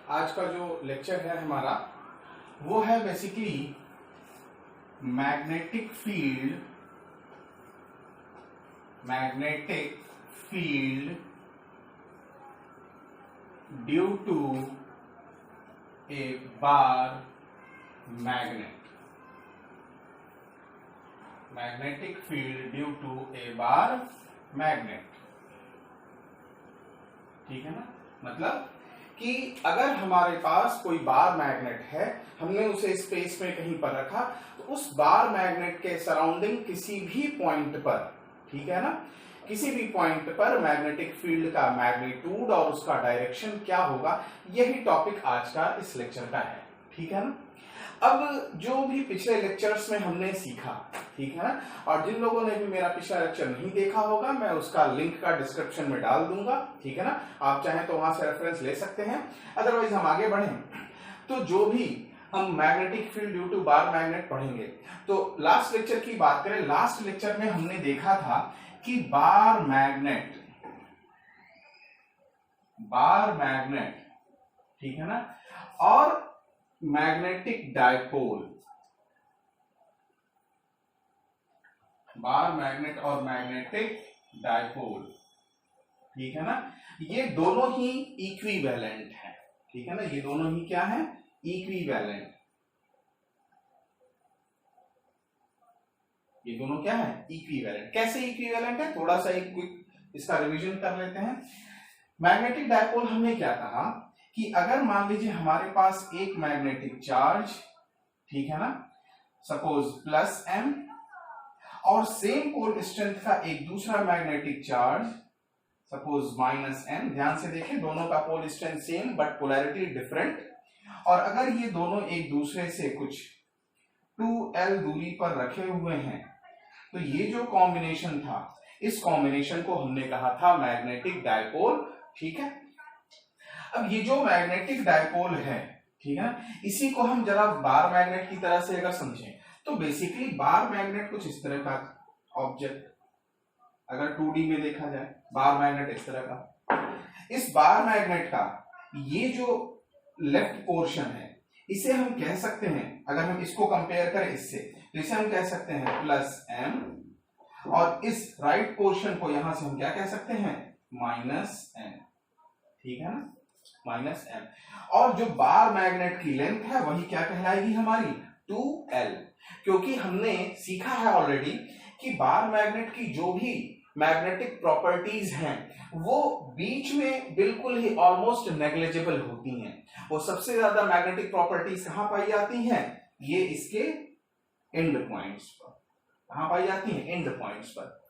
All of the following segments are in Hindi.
आज का जो लेक्चर है हमारा वो है basically magnetic field due to a bar magnet. Magnetic field due to a bar magnet, ठीक है ना। मतलब कि अगर हमारे पास कोई बार मैग्नेट है, हमने उसे स्पेस में कहीं पर रखा, तो उस बार मैग्नेट के सराउंडिंग किसी भी पॉइंट पर, ठीक है ना, किसी भी पॉइंट पर मैग्नेटिक फील्ड का मैग्नीट्यूड और उसका डायरेक्शन क्या होगा, यही टॉपिक आज का इस लेक्चर का है, ठीक है ना। अब जो भी पिछले लेक्चर्स में हमने सीखा, ठीक है ना, और जिन लोगों ने भी मेरा पिछला लेक्चर नहीं देखा होगा, मैं उसका लिंक का डिस्क्रिप्शन में डाल दूंगा, ठीक है ना। आप चाहें तो वहां से रेफरेंस ले सकते हैं। अदरवाइज हम आगे बढ़ें तो जो भी हम magnetic field due to bar magnet पढ़ेंगे, तो लास्ट लेक्चर की बात करें, लास्ट लेक्चर में हमने देखा था कि बार मैग्नेट, ठीक है ना, और मैग्नेटिक डायपोल, बार मैग्नेट और मैग्नेटिक डायपोल, ठीक है ना, ये दोनों ही इक्विवेलेंट है, ठीक है ना। ये दोनों ही क्या है? इक्विवेलेंट। ये दोनों क्या है? इक्विवेलेंट। कैसे इक्विवेलेंट है, थोड़ा सा एक क्विक इसका रिवीजन कर लेते हैं। मैग्नेटिक डायपोल हमने क्या कहा कि अगर मान लीजिए हमारे पास एक मैग्नेटिक चार्ज, ठीक है ना, सपोज प्लस m, और सेम पोल स्ट्रेंथ का एक दूसरा magnetic charge suppose minus m, ध्यान से देखें दोनों का pole strength same but polarity different, और अगर ये दोनों एक दूसरे से कुछ 2l दूरी पर रखे हुए हैं, तो ये जो कॉम्बिनेशन था, इस कॉम्बिनेशन को हमने कहा था मैग्नेटिक डायपोल, ठीक है। अब ये जो मैग्नेटिक डायपोल है, ठीक है, इसी को हम जरा बार मैग्नेट की तरह से अगर समझें, तो बेसिकली बार मैग्नेट कुछ इस तरह का ऑब्जेक्ट, अगर 2D में देखा जाए, बार मैग्नेट इस तरह का, इस बार मैग्नेट का ये जो लेफ्ट पोर्शन है, इसे हम कह सकते हैं, अगर हम इसको कंपेयर करें इससे, तो इसे हम कह सकते हैं प्लस m, और इस राइट पोर्शन को यहां से हम क्या कह सकते हैं? माइनस m, ठीक है ना, माइनस m। और जो बार मैग्नेट की लेंथ है वही क्या कहलाएगी हमारी? 2l, क्योंकि हमने सीखा है ऑलरेडी कि बार मैग्नेट की जो भी मैग्नेटिक प्रॉपर्टीज हैं वो बीच में बिल्कुल ही ऑलमोस्ट नेग्लिजिबल होती हैं। वो सबसे ज्यादा मैग्नेटिक प्रॉपर्टीज कहां पाई जाती हैं? ये इसके एंड पॉइंट्स पर। कहां पाई जाती हैं? एंड पॉइंट्स पर।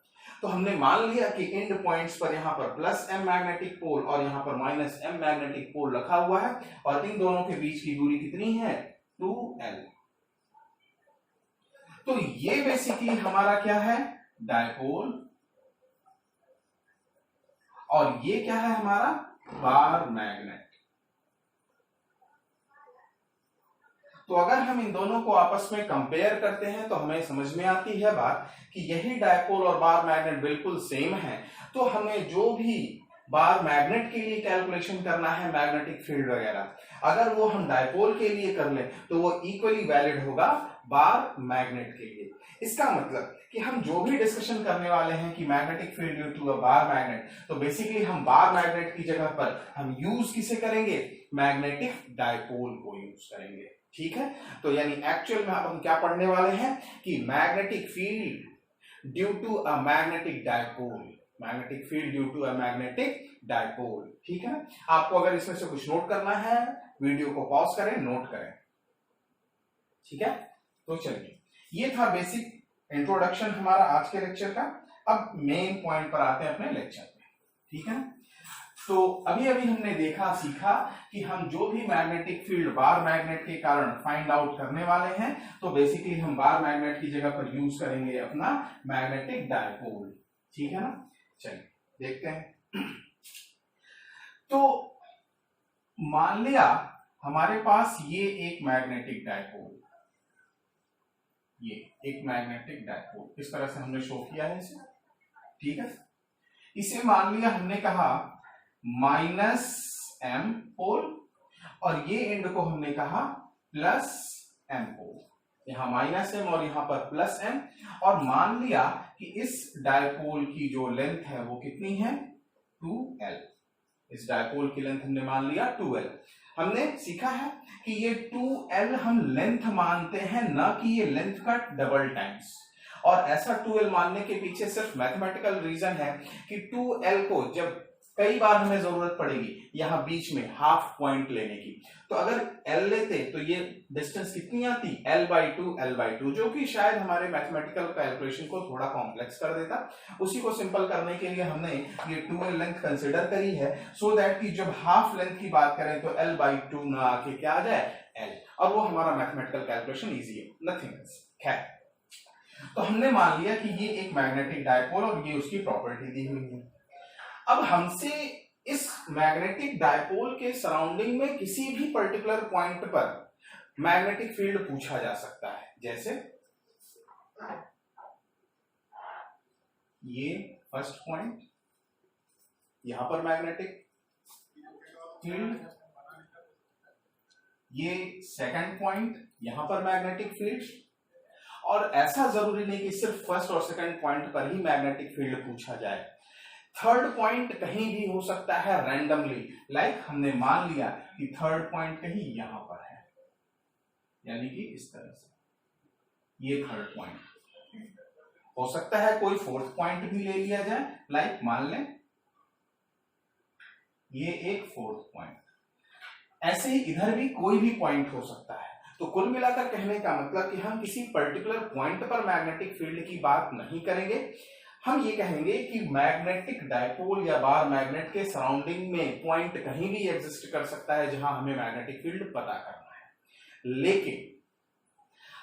तो हमने मान लिया कि एंड पॉइंट्स पर यहां पर प्लस m मैग्नेटिक पोल और यहां पर माइनस m मैग्नेटिक पोल रखा हुआ है, और इन दोनों के बीच की दूरी कितनी है? 2l। तो ये बेसिकली हमारा क्या है? डायपोल, और ये क्या है हमारा? बार मैग्नेट। तो अगर हम इन दोनों को आपस में कंपेयर करते हैं तो हमें समझ में आती है बात कि यही डायपोल और बार मैग्नेट बिल्कुल सेम है। तो हमें जो भी बार मैग्नेट के लिए कैलकुलेशन करना है मैग्नेटिक फील्ड वगैरह, अगर वो हम डायपोल के लिए कर लें तो वो इक्वली वैलिड होगा बार मैग्नेट के लिए। इसका मतलब कि हम जो भी डिस्कशन करने वाले हैं कि magnetic field due to a bar magnet, तो बेसिकली हम बार मैग्नेट की जगह पर हम यूज किसे करेंगे? मैग्नेटिक डायपोल को यूज करेंगे, ठीक है। तो यानी एक्चुअल में हम क्या पढ़ने वाले हैं कि magnetic field due to a magnetic dipole, magnetic field due to a magnetic dipole, ठीक है। आपको अगर इसमें से कुछ नोट करना है, वीडियो को पॉज करें, नोट करें, ठीक है। तो चलिए, ये था बेसिक इंट्रोडक्शन हमारा आज के लेक्चर का। अब मेन पॉइंट पर आते हैं अपने लेक्चर में, ठीक है। तो अभी अभी हमने सीखा कि हम जो भी मैग्नेटिक फील्ड बार मैग्नेट के कारण फाइंड आउट करने वाले हैं, तो बेसिकली हम बार मैग्नेट की जगह पर यूज करेंगे अपना मैग्नेटिक डायपोल, ठीक है ना। चलिए देखते हैं। तो मान लिया हमारे पास ये एक मैग्नेटिक डायपोल, ये एक मैग्नेटिक डायपोल, इस तरह से हमने शो किया है इसे, ठीक है। इसे मान लिया हमने कहा माइनस m पोल, और ये एंड को हमने कहा प्लस एम को, यहां माइनस एम और यहां पर प्लस एम। और मान लिया कि इस डायपोल की जो लेंथ है वो कितनी है 2l। इस डायपोल की लेंथ हमने मान लिया 2l। हमने सीखा है कि ये 2l हम लेंथ मानते हैं, ना कि ये लेंथ का डबल टाइम्स। और ऐसा 2l मानने के पीछे सिर्फ मैथमेटिकल रीजन है कि 2l को जब कई बार हमें जरूरत पड़ेगी यहां बीच में हाफ पॉइंट लेने की, तो अगर l लेते तो ये डिस्टेंस कितनी आती l/2, जो कि शायद हमारे मैथमेटिकल कैलकुलेशन को थोड़ा कॉम्प्लेक्स कर देता। उसी को सिंपल करने के लिए हमने ये 2l लेंथ कंसिडर करी है, सो दैट कि जब हाफ लेंथ की बात करें तो l/2 ना आके क्या आ जाए l, और वो हमारा मैथमेटिकल कैलकुलेशन इजी है, नथिंग एल्स। खैर, तो हमने मान लिया कि ये एक मैग्नेटिक डायपोल और ये उसकी प्रॉपर्टी दी हुई है। अब हमसे इस मैग्नेटिक डायपोल के सराउंडिंग में किसी भी पर्टिकुलर पॉइंट पर मैग्नेटिक फील्ड पूछा जा सकता है। जैसे ये फर्स्ट पॉइंट, यहां पर मैग्नेटिक फील्ड, ये सेकंड पॉइंट, यहां पर मैग्नेटिक फील्ड। और ऐसा जरूरी नहीं कि सिर्फ फर्स्ट और सेकंड पॉइंट पर ही मैग्नेटिक फील्ड पूछा जाए, थर्ड पॉइंट कहीं भी हो सकता है रैंडमली। लाइक हमने मान लिया कि थर्ड पॉइंट कहीं यहां पर है, यानी कि इस तरह से ये थर्ड पॉइंट हो सकता है। कोई फोर्थ पॉइंट भी ले लिया जाए, लाइक मान लें ये एक फोर्थ पॉइंट। ऐसे ही इधर भी कोई भी पॉइंट हो सकता है। तो कुल मिलाकर कहने का मतलब कि हम किसी पर्टिकुलर पॉइंट पर मैग्नेटिक फील्ड की बात नहीं करेंगे, हम ये कहेंगे कि मैग्नेटिक डायपोल या बार मैग्नेट के सराउंडिंग में पॉइंट कहीं भी एग्जिस्ट कर सकता है जहां हमें मैग्नेटिक फील्ड पता करना है। लेकिन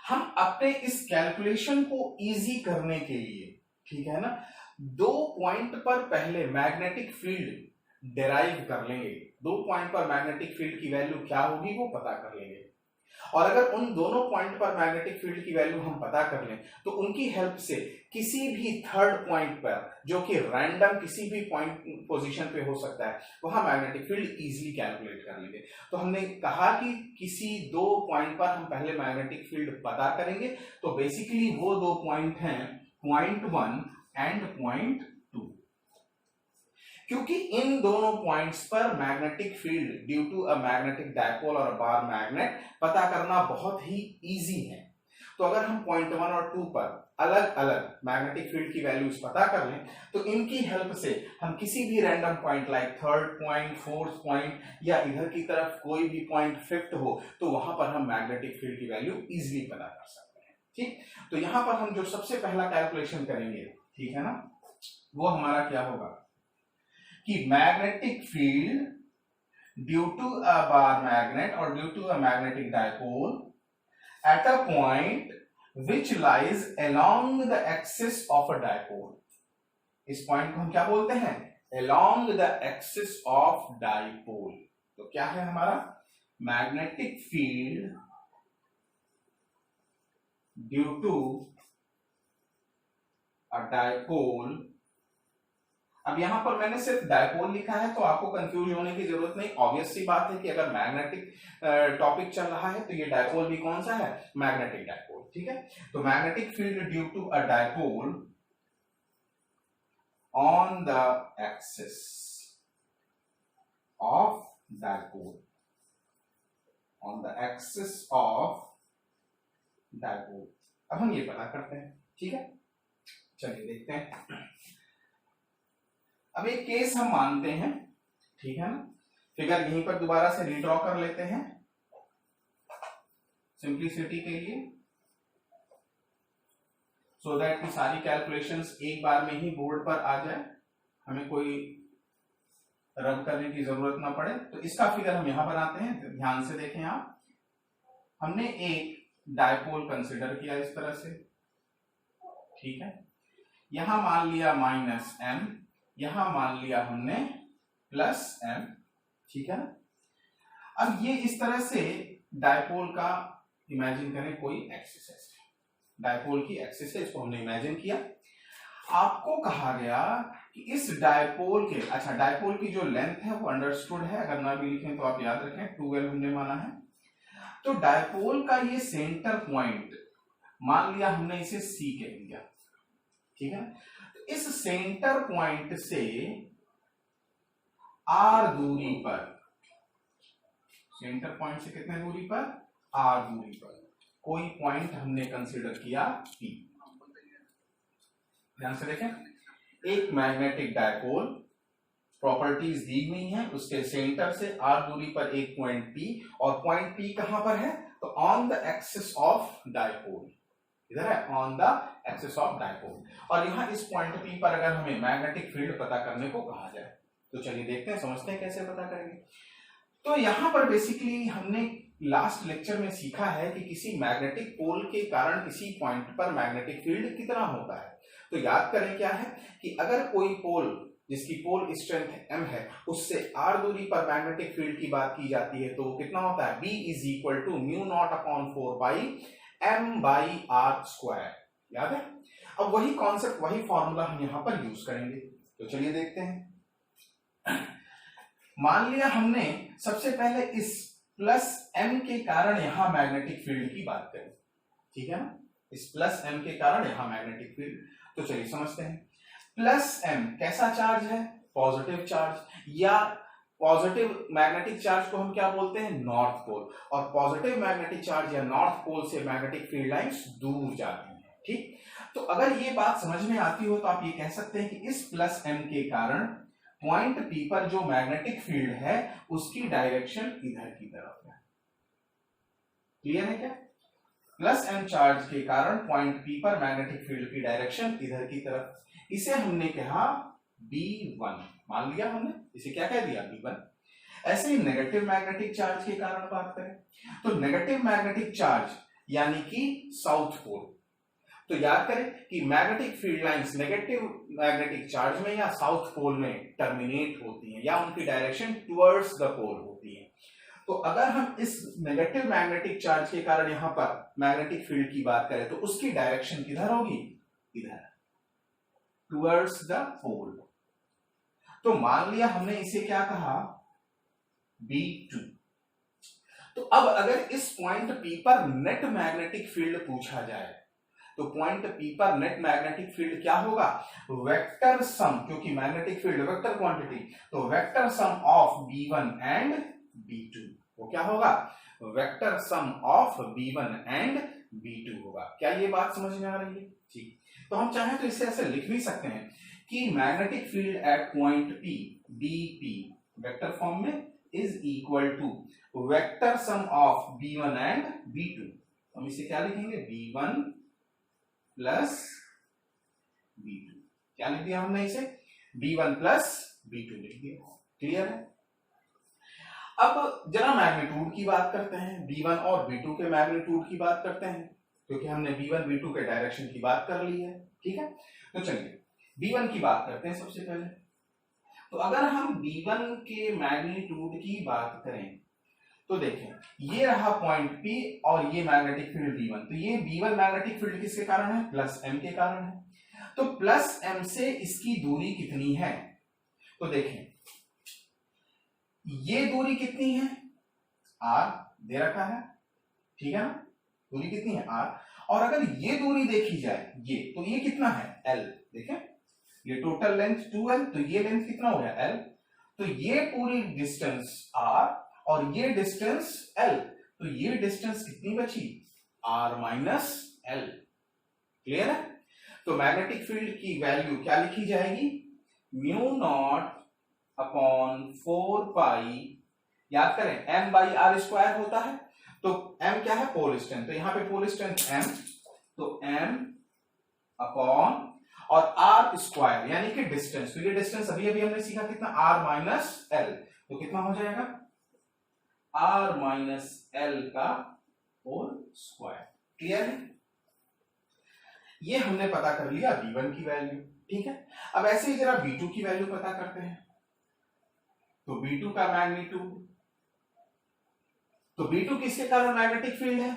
हम अपने इस कैलकुलेशन को इजी करने के लिए, ठीक है ना, दो पॉइंट पर पहले मैग्नेटिक फील्ड डिराइव कर लेंगे। दो पॉइंट पर मैग्नेटिक फील्ड की वैल्यू क्या होगी वो पता कर लेंगे। और अगर उन दोनों पॉइंट पर मैग्नेटिक फील्ड की वैल्यू हम पता कर लें तो उनकी हेल्प से किसी भी थर्ड पॉइंट पर, जो कि रैंडम किसी भी पॉइंट पोजीशन पे हो सकता है, वहां मैग्नेटिक फील्ड इजीली कैलकुलेट कर लेंगे। तो हमने कहा कि किसी दो पॉइंट पर हम पहले मैग्नेटिक फील्ड पता करेंगे। तो बेसिकली वो दो पॉइंट हैं पॉइंट 1 एंड पॉइंट 2, क्योंकि इन दोनों पॉइंट्स पर magnetic field due to a magnetic dipole और बार मैग्नेट पता करना बहुत ही इजी है। तो अगर हम पॉइंट 1 और 2 पर अलग अलग मैग्नेटिक फील्ड की वैल्यूज पता कर लें तो इनकी हेल्प से हम किसी भी random point like third point, fourth point या इधर की तरफ कोई भी पॉइंट फिफ्थ हो तो वहां पर हम मैग्नेटिक फील्ड की वैल्यू इजीली पता कर सकते हैं। ठीक, तो यहां पर हम जो सबसे पहला कैलकुलेशन करेंगे, ठीक है ना, वो हमारा क्या होगा कि magnetic field due to a bar magnet और due to a magnetic dipole at a point which lies along the axis of a dipole। इस पॉइंट को हम क्या बोलते हैं? along the axis of dipole। तो क्या है हमारा magnetic field due to a dipole. अब यहां पर मैंने सिर्फ डायपोल लिखा है तो आपको कंफ्यूज होने की जरूरत नहीं। ऑब्वियस सी बात है कि अगर मैग्नेटिक टॉपिक चल रहा है तो ये डायपोल भी कौन सा है? Magnetic dipole. ठीक है, तो magnetic field due to a dipole on the axis of dipole, on the axis of dipole. अब हम ये पता करते हैं। ठीक है, चलिए देखते हैं। अब एक केस हम मानते हैं, ठीक है ना, फिगर यहीं पर दोबारा से रीड्रॉ कर लेते हैं सिंप्लिसिटी के लिए, सो दैट कि सारी कैलकुलेशंस एक बार में ही बोर्ड पर आ जाए, हमें कोई रब करने की जरूरत ना पड़े। तो इसका फिगर हम यहां बनाते हैं, ध्यान से देखें आप। हमने एक डायपोल कंसिडर किया इस तरह से, ठीक है, यहां मान लिया माइनस m, यहां मान लिया हमने प्लस m, ठीक है ना। अब ये इस तरह से डायपोल का इमेजिन करें कोई एक्सिस है, डायपोल की एक्सिस है, इसको हमने इमेजिन किया। आपको कहा गया कि इस डायपोल के, अच्छा डायपोल की जो लेंथ है वो अंडरस्टूड है, अगर ना भी लिखें तो आप याद रखें 12 हमने माना है। तो डायपोल का ये सेंटर पॉइंट मान लिया हमने इसे सी कह दिया, ठीक है। तो इस सेंटर पॉइंट से आर दूरी पर, सेंटर पॉइंट से कितने दूरी पर, आर दूरी पर कोई पॉइंट हमने कंसीडर किया पी। ध्यान से देखें, एक मैग्नेटिक डायपोल, प्रॉपर्टीज दी हुई हैं, उसके सेंटर से आर दूरी पर एक पॉइंट पी, और पॉइंट पी कहां पर है, तो on the axis of dipole, इधर है on the axis of dipole. और यहां इस पॉइंट पी पर अगर हमें मैग्नेटिक फील्ड पता करने को कहा जाए तो चलिए देखते हैं, समझते हैं कैसे पता करेंगे। तो यहां पर बेसिकली हमने लास्ट लेक्चर में सीखा है कि किसी मैग्नेटिक पोल के कारण किसी पॉइंट पर मैग्नेटिक फील्ड कितना होता है। तो याद करें क्या है कि अगर कोई पोल जिसकी पोल स्ट्रेंथ m है उससे r दूरी पर मैग्नेटिक फील्ड की बात की जाती है तो वो कितना होता है, B is equal to mu naught upon 4 by m by r square. याद है? अब वही कॉन्सेप्ट, वही फॉर्मूला हम यहां पर यूज करेंगे। तो चलिए देखते हैं। मान लिया हमने सबसे पहले इस प्लस m के कारण यहां मैग्नेटिक फील्ड की बात करें, ठीक है ना, इस प्लस m के कारण यहां मैग्नेटिक फील्ड। तो चलिए समझते हैं। प्लस m कैसा चार्ज है, पॉजिटिव चार्ज, या पॉजिटिव मैग्नेटिक चार्ज को हम क्या बोलते हैं, नॉर्थ पोल। और पॉजिटिव मैग्नेटिक चार्ज या नॉर्थ पोल से मैग्नेटिक फील्ड लाइंस दूर जाती हैं, ठीक। तो अगर ये बात समझ में आती हो तो आप ये कह सकते हैं कि इस प्लस m के कारण पॉइंट P पर जो मैग्नेटिक फील्ड है उसकी डायरेक्शन इधर की तरफ है। क्लियर है क्या? प्लस m चार्ज के कारण पॉइंट P पर मैग्नेटिक फील्ड की डायरेक्शन इधर की तरफ, इसे हमने कहा B1, मान लिया हमने, इसे क्या कह दिया, B1। ऐसे ही नेगेटिव मैग्नेटिक चार्ज के कारण बात करें तो नेगेटिव मैग्नेटिक चार्ज यानी कि साउथ पोल। तो याद करें कि magnetic field lines negative magnetic charge में या साउथ पोल में टर्मिनेट होती हैं या उनकी डायरेक्शन टुवर्ड्स द पोल होती है। तो अगर हम इस नेगेटिव मैग्नेटिक चार्ज के कारण यहां पर मैग्नेटिक फील्ड की बात करें तो उसकी डायरेक्शन किधर होगी, इधर, टुवर्ड्स द पोल। तो मान लिया हमने इसे क्या कहा, B2। तो अब अगर इस पॉइंट P पर नेट मैग्नेटिक फील्ड पूछा जाए तो पॉइंट P पर नेट मैग्नेटिक फील्ड क्या होगा, वेक्टर सम, क्योंकि मैग्नेटिक फील्ड वेक्टर क्वांटिटी, तो vector sum of B1 and B2 वो क्या होगा, vector sum of B1 and B2 होगा। क्या ये बात समझ में आ रही है? ठीक। तो हम चाहें तो इसे ऐसे लिख भी सकते हैं कि magnetic field at point P BP vector form में is equal to vector sum of B1 and B2। हम इसे क्या लिखेंगे, B1 प्लस B2। क्या लिख दिया हमने इसे, B1 प्लस B2 लिख दिया। क्लियर है? अब जरा मैग्नीट्यूड की बात करते हैं, B1 और B2 के मैग्नीट्यूड की बात करते हैं, क्योंकि हमने B1 B2 के डायरेक्शन की बात कर ली है, ठीक है। तो चलिए B1 की बात करते हैं सबसे पहले। तो अगर हम B1 के मैग्नीट्यूड की बात करें तो देखें ये रहा पॉइंट P और ये मैग्नेटिक फील्ड B1। तो ये B1 मैग्नेटिक फील्ड किसके कारण है, प्लस m के कारण है। तो प्लस m से इसकी दूरी कितनी है, तो देखें ये दूरी कितनी है, r दे रखा है, ठीक है ना, दूरी कितनी है r। और अगर ये दूरी देखी जाए ये, तो ये कितना है, l। देखें ये टोटल लेंथ 2l, तो ये लेंथ कितना हो गया, l। तो ये पूरी डिस्टेंस r और ये डिस्टेंस l, तो ये डिस्टेंस कितनी बची, r माइनस l। क्लियर है? तो मैग्नेटिक फील्ड की वैल्यू क्या लिखी जाएगी, म्यू नॉट अपॉन 4 पाई, याद करें m बाई आर स्क्वायर होता है, तो m क्या है, पोल स्ट्रेंथ, तो यहां पे पोल स्ट्रेंथ m, तो m अपॉन और r स्क्वायर यानी कि डिस्टेंस, तो ये डिस्टेंस अभी अभी हमने सीखा कितना, r माइनस l, तो कितना हो जाएगा, r माइनस l का होल स्क्वायर। क्लियर है? ये हमने पता कर लिया B1 की वैल्यू, ठीक है। अब ऐसे ही जरा B2 की वैल्यू पता करते हैं। तो B2 का मैग्नीट्यूड, तो B2 किसके कारण मैग्नेटिक फील्ड है,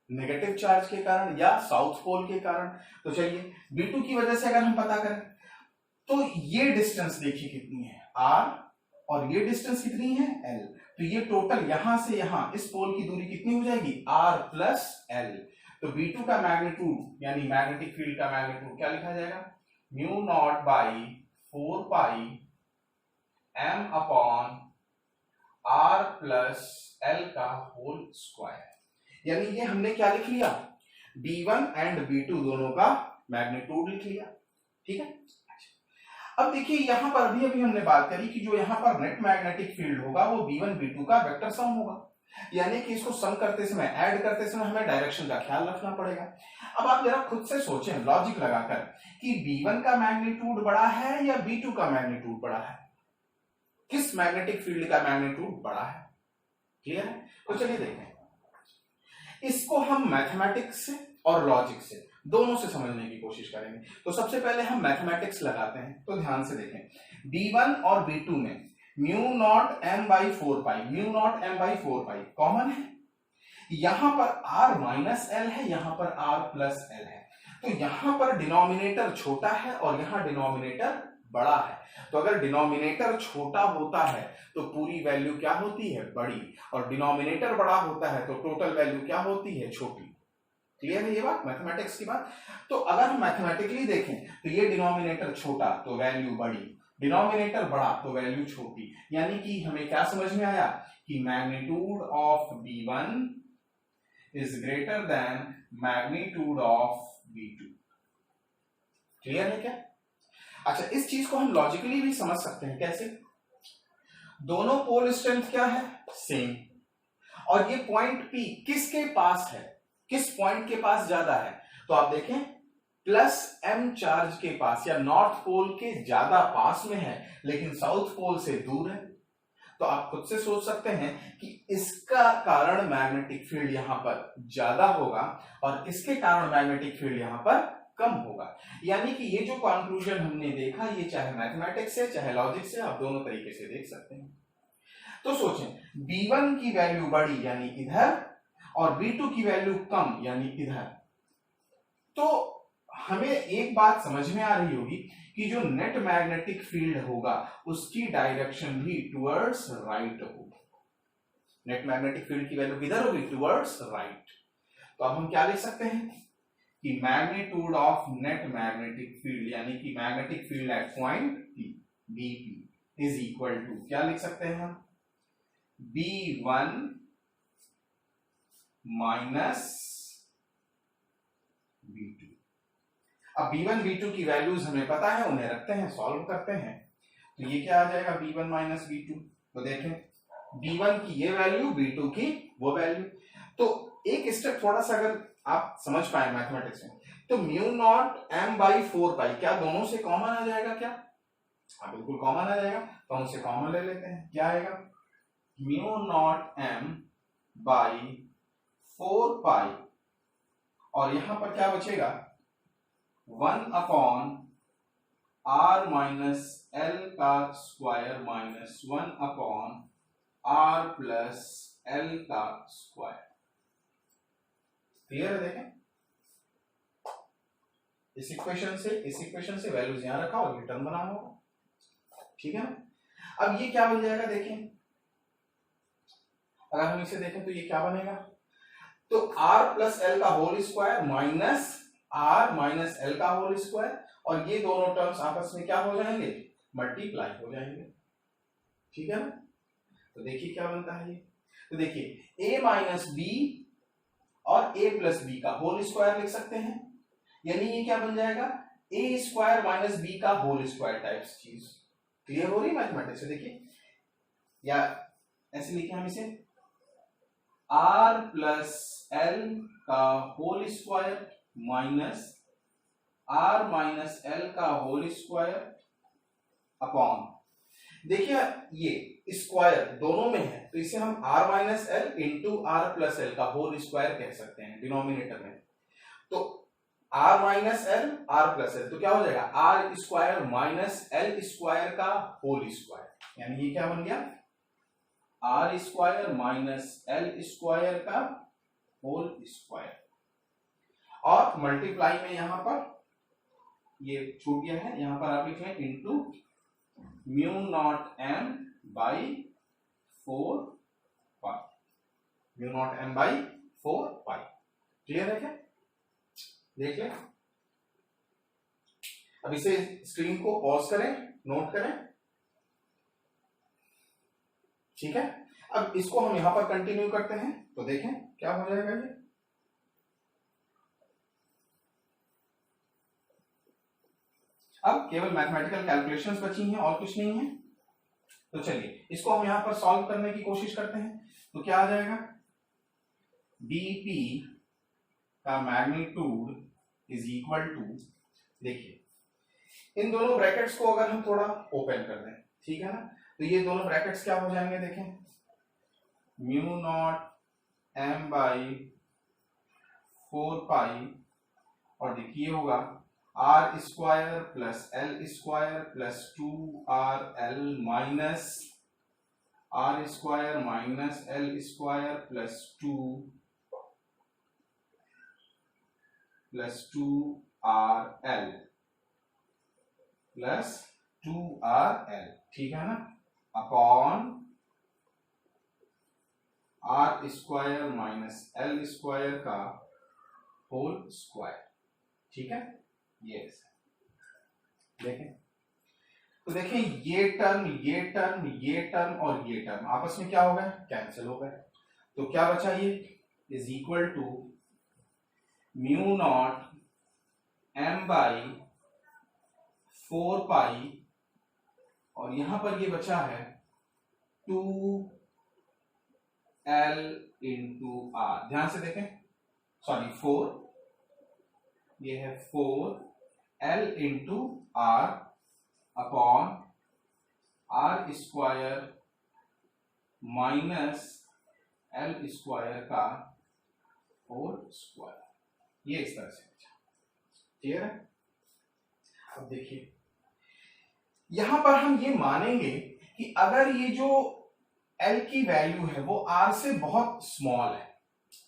नेगेटिव चार्ज के कारण या साउथ पोल के कारण। तो चलिए B2 की वजह से अगर हम पता करें तो ये डिस्टेंस देखिए कितनी है r और ये डिस्टेंस कितनी है l। तो ये टोटल यहां से यहां इस पोल की दूरी कितनी हो जाएगी r प्लस l। तो B2 का मैग्नीट्यूड यानी मैग्नेटिक फील्ड का मैग्नीट्यूड क्या लिखा जाएगा, mu naught by 4 pi m upon r plus l का होल स्क्वायर। यानी ये हमने क्या लिख लिया, B1 एंड B2 दोनों का मैग्नीट्यूड लिख लिया। ठीक है, अब देखिए यहां पर अभी हमने बात करी कि जो यहां पर नेट मैग्नेटिक फील्ड होगा वो B1 B2 का वेक्टर सम होगा, यानी कि इसको सम करते समय ऐड करते समय हमें डायरेक्शन का ख्याल रखना पड़ेगा। अब आप जरा खुद से सोचें लॉजिक लगाकर कि B1 का मैग्नीट्यूड बड़ा है या B2 का मैग्नीट्यूड बड़ा है, किस मैग्नेटिक फील्ड का मैग्नीट्यूड बड़ा है। क्लियर है, तो चलिए देखें इसको हम मैथमेटिक्स से और लॉजिक से दोनों से समझने की कोशिश करेंगे। तो सबसे पहले हम मैथमेटिक्स लगाते हैं। तो ध्यान से देखें B1 और B2 में mu naught m by 4 pi, mu naught m by 4 pi common है। यहां पर r माइनस l है, यहां पर r प्लस l है। तो यहां पर डिनोमिनेटर छोटा है और यहां डिनोमिनेटर बड़ा है। तो अगर डिनोमिनेटर छोटा होता है तो पूरी वैल्यू क्या होती है, बड़ी, और डिनोमिनेटर बड़ा होता है तो टोटल वैल्यू क्या होती है, छोटी। क्लियर है ये बात, मैथमेटिक्स की बात। तो अगर हम मैथमेटिकली देखें तो ये डिनोमिनेटर छोटा तो वैल्यू बड़ी, डिनोमिनेटर बड़ा तो वैल्यू छोटी। यानी कि हमें क्या समझ में आया कि magnitude of B1 is greater than magnitude of B2। Clear है क्या? अच्छा, इस चीज को हम लॉजिकली भी समझ सकते हैं। कैसे? दोनों पोल स्ट्रेंथ क्या है, सेम, और ये पॉइंट P किसके पास है, किस पॉइंट के पास ज्यादा है। तो आप देखें प्लस m चार्ज के पास या नॉर्थ पोल के ज्यादा पास में है लेकिन साउथ पोल से दूर है। तो आप खुद से सोच सकते हैं कि इसका कारण मैग्नेटिक फील्ड यहां पर ज्यादा होगा और इसके कारण मैग्नेटिक फील्ड यहां पर कम होगा। यानी कि ये जो कंक्लूजन हमने देखा ये चाहे मैथमेटिक्स से चाहे लॉजिक से आप दोनों तरीके से देख सकते हैं। तो सोचें B1 की वैल्यू बड़ी यानी इधर और B2 की वैल्यू कम यानी इधर। तो हमें एक बात समझ में आ रही होगी कि जो नेट मैग्नेटिक फील्ड होगा उसकी डायरेक्शन भी टुवर्ड्स राइट होगी। नेट मैग्नेटिक फील्ड की वैल्यू किधर होगी, टुवर्ड्स राइट। तो अब हम क्या लिख सकते हैं कि magnitude of net magnetic field यानी कि magnetic field at point BP is equal to, क्या लिख सकते हैं हम, B1 माइनस B2। अब B1 B2 की वैल्यूज हमें पता है, उन्हें रखते हैं, सॉल्व करते हैं। तो ये क्या आ जाएगा B1 माइनस B2। तो देखें B1 की ये वैल्यू, B2 की वो वैल्यू। तो एक स्टेप थोड़ा सा अगर आप समझ पाए मैथमेटिक्स में, तो म्यू नॉट m बाई 4 पाई क्या दोनों से कॉमन आ जाएगा क्या? हाँ बिल्कुल कॉमन आ जाएगा। तो हम उसे कॉमन ले लेते हैं। क्या आएगा, mu naught m by 4 pi और यहां पर क्या बचेगा, 1 अपॉन r माइनस l का square minus 1 upon r plus l का स्क्वायर। क्लियर है? देखें इस इक्वेशन से वैल्यूज यहां रखा और रिटर्न बनाना होगा। ठीक है ना। अब ये क्या बन जाएगा, देखें अगर हम इसे देखें तो ये क्या बनेगा, तो r प्लस एल का whole square minus r minus l का होल स्क्वायर, और ये दोनों टर्म्स आपस में क्या हो जाएंगे, मल्टीप्लाई हो जाएंगे। ठीक है ना। तो देखिए क्या बनता है ये, तो देखिए a माइनस बी और a प्लस बी का होल स्क्वायर लिख सकते हैं। यानी ये क्या बन जाएगा, a स्क्वायर माइनस बी का होल स्क्वायर टाइप्स चीज। क्लियर हो रही है मैथमेटिक्स से? देखिए या ऐसे लिखे हम इसे, r प्लस एल का whole square minus r minus l का होल स्क्वायर अपॉन, देखिए ये स्क्वायर दोनों में है तो इसे हम r minus L into r plus l का होल स्क्वायर कह सकते हैं डिनोमिनेटर में। तो r minus L r plus L, तो क्या हो जाएगा r square minus l square का होल स्क्वायर, यानी ये क्या बन गया, r square minus l square का होल स्क्वायर, और मल्टीप्लाई में यहां पर ये छूट गया है, यहां पर आप लिखें into mu naught m by 4 pi, mu naught m by 4 pi. Clear है क्या? देख लें। अब इसे स्क्रीन को पॉज करें, नोट करें, ठीक है। अब इसको हम यहां पर कंटिन्यू करते हैं, तो देखें क्या हो जाएगा ये। अब केवल मैथमेटिकल कैलकुलेशंस बची हैं और कुछ नहीं है। तो चलिए इसको हम यहां पर सॉल्व करने की कोशिश करते हैं। तो क्या आ जाएगा, dp का मैग्नीट्यूड इज इक्वल टू, देखिए इन दोनों ब्रैकेट्स को अगर हम थोड़ा ओपन कर दें, ठीक है ना, तो ये दोनों ब्रैकेट्स क्या हो जाएंगे, देखें mu naught m by 4 pi, और देखिए होगा r square plus l square plus 2RL minus r square minus l square plus 2RL plus 2RL, ठीक है ना, upon r square minus l square का होल स्क्वायर, ठीक है। ये देखें, तो देखें ये टर्म ये टर्म ये टर्म और ये टर्म आपस में क्या हो गए, कैंसिल हो गए। तो क्या बचा, ये is equal to mu naught m by 4 pi, और यहां पर ये बचा है 2L इंटू आर। ध्यान से देखें, सॉरी 4, ये है 4L into r upon r square minus l square का होल स्क्वायर, ये इस तरह से बचा। क्लियर है? अब देखिए यहां पर हम ये मानेंगे कि अगर ये जो L की वैल्यू है वो R से बहुत स्मॉल है,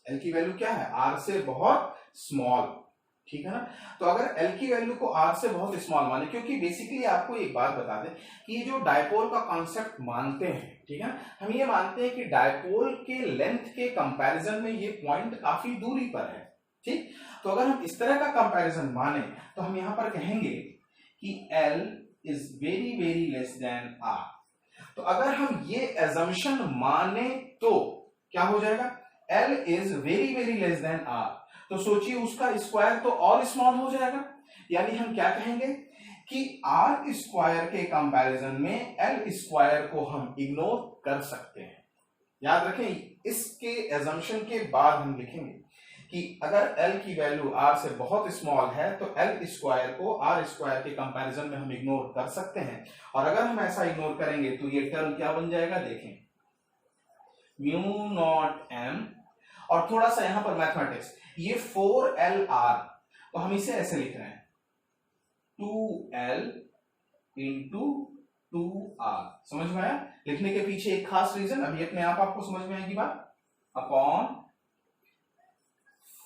L की वैल्यू क्या है, R से बहुत स्मॉल, ठीक है ना। तो अगर L की वैल्यू को R से बहुत स्मॉल माने, क्योंकि बेसिकली आपको एक बात बता दें कि ये जो डायपोल का कॉन्सेप्ट मानते हैं, ठीक है, हम ये मानते हैं कि डायपोल के लेंथ के कंपैरिजन में ये पॉइंट काफी दूरी पर है, ठीक। तो अगर हम इस तरह का कंपैरिजन माने तो हम यहां पर कहेंगे कि L is very very less than R। तो अगर हम ये एजम्पशन माने तो क्या हो जाएगा, L is very very less than R, तो सोचिए उसका स्क्वायर तो और स्मॉल हो जाएगा, यानी हम क्या कहेंगे कि R स्क्वायर के कंपैरिजन में L स्क्वायर को हम इग्नोर कर सकते हैं। याद रखें, इसके एजम्पशन के बाद हम लिखेंगे कि अगर L की वैल्यू R से बहुत स्मॉल है तो L स्क्वायर को R स्क्वायर के कंपैरिजन में हम इग्नोर कर सकते हैं। और अगर हम ऐसा इग्नोर करेंगे तो ये टर्म क्या बन जाएगा, देखें म्यू नॉट एम, और थोड़ा सा यहां पर मैथमेटिक्स, ये 4LR, तो हम इसे ऐसे लिख रहे हैं 2L इंटू 2R। समझ में आया? लिखने के पीछे एक खास रीजन अभी अपने आप आपको समझ में आएगी बात, अपॉन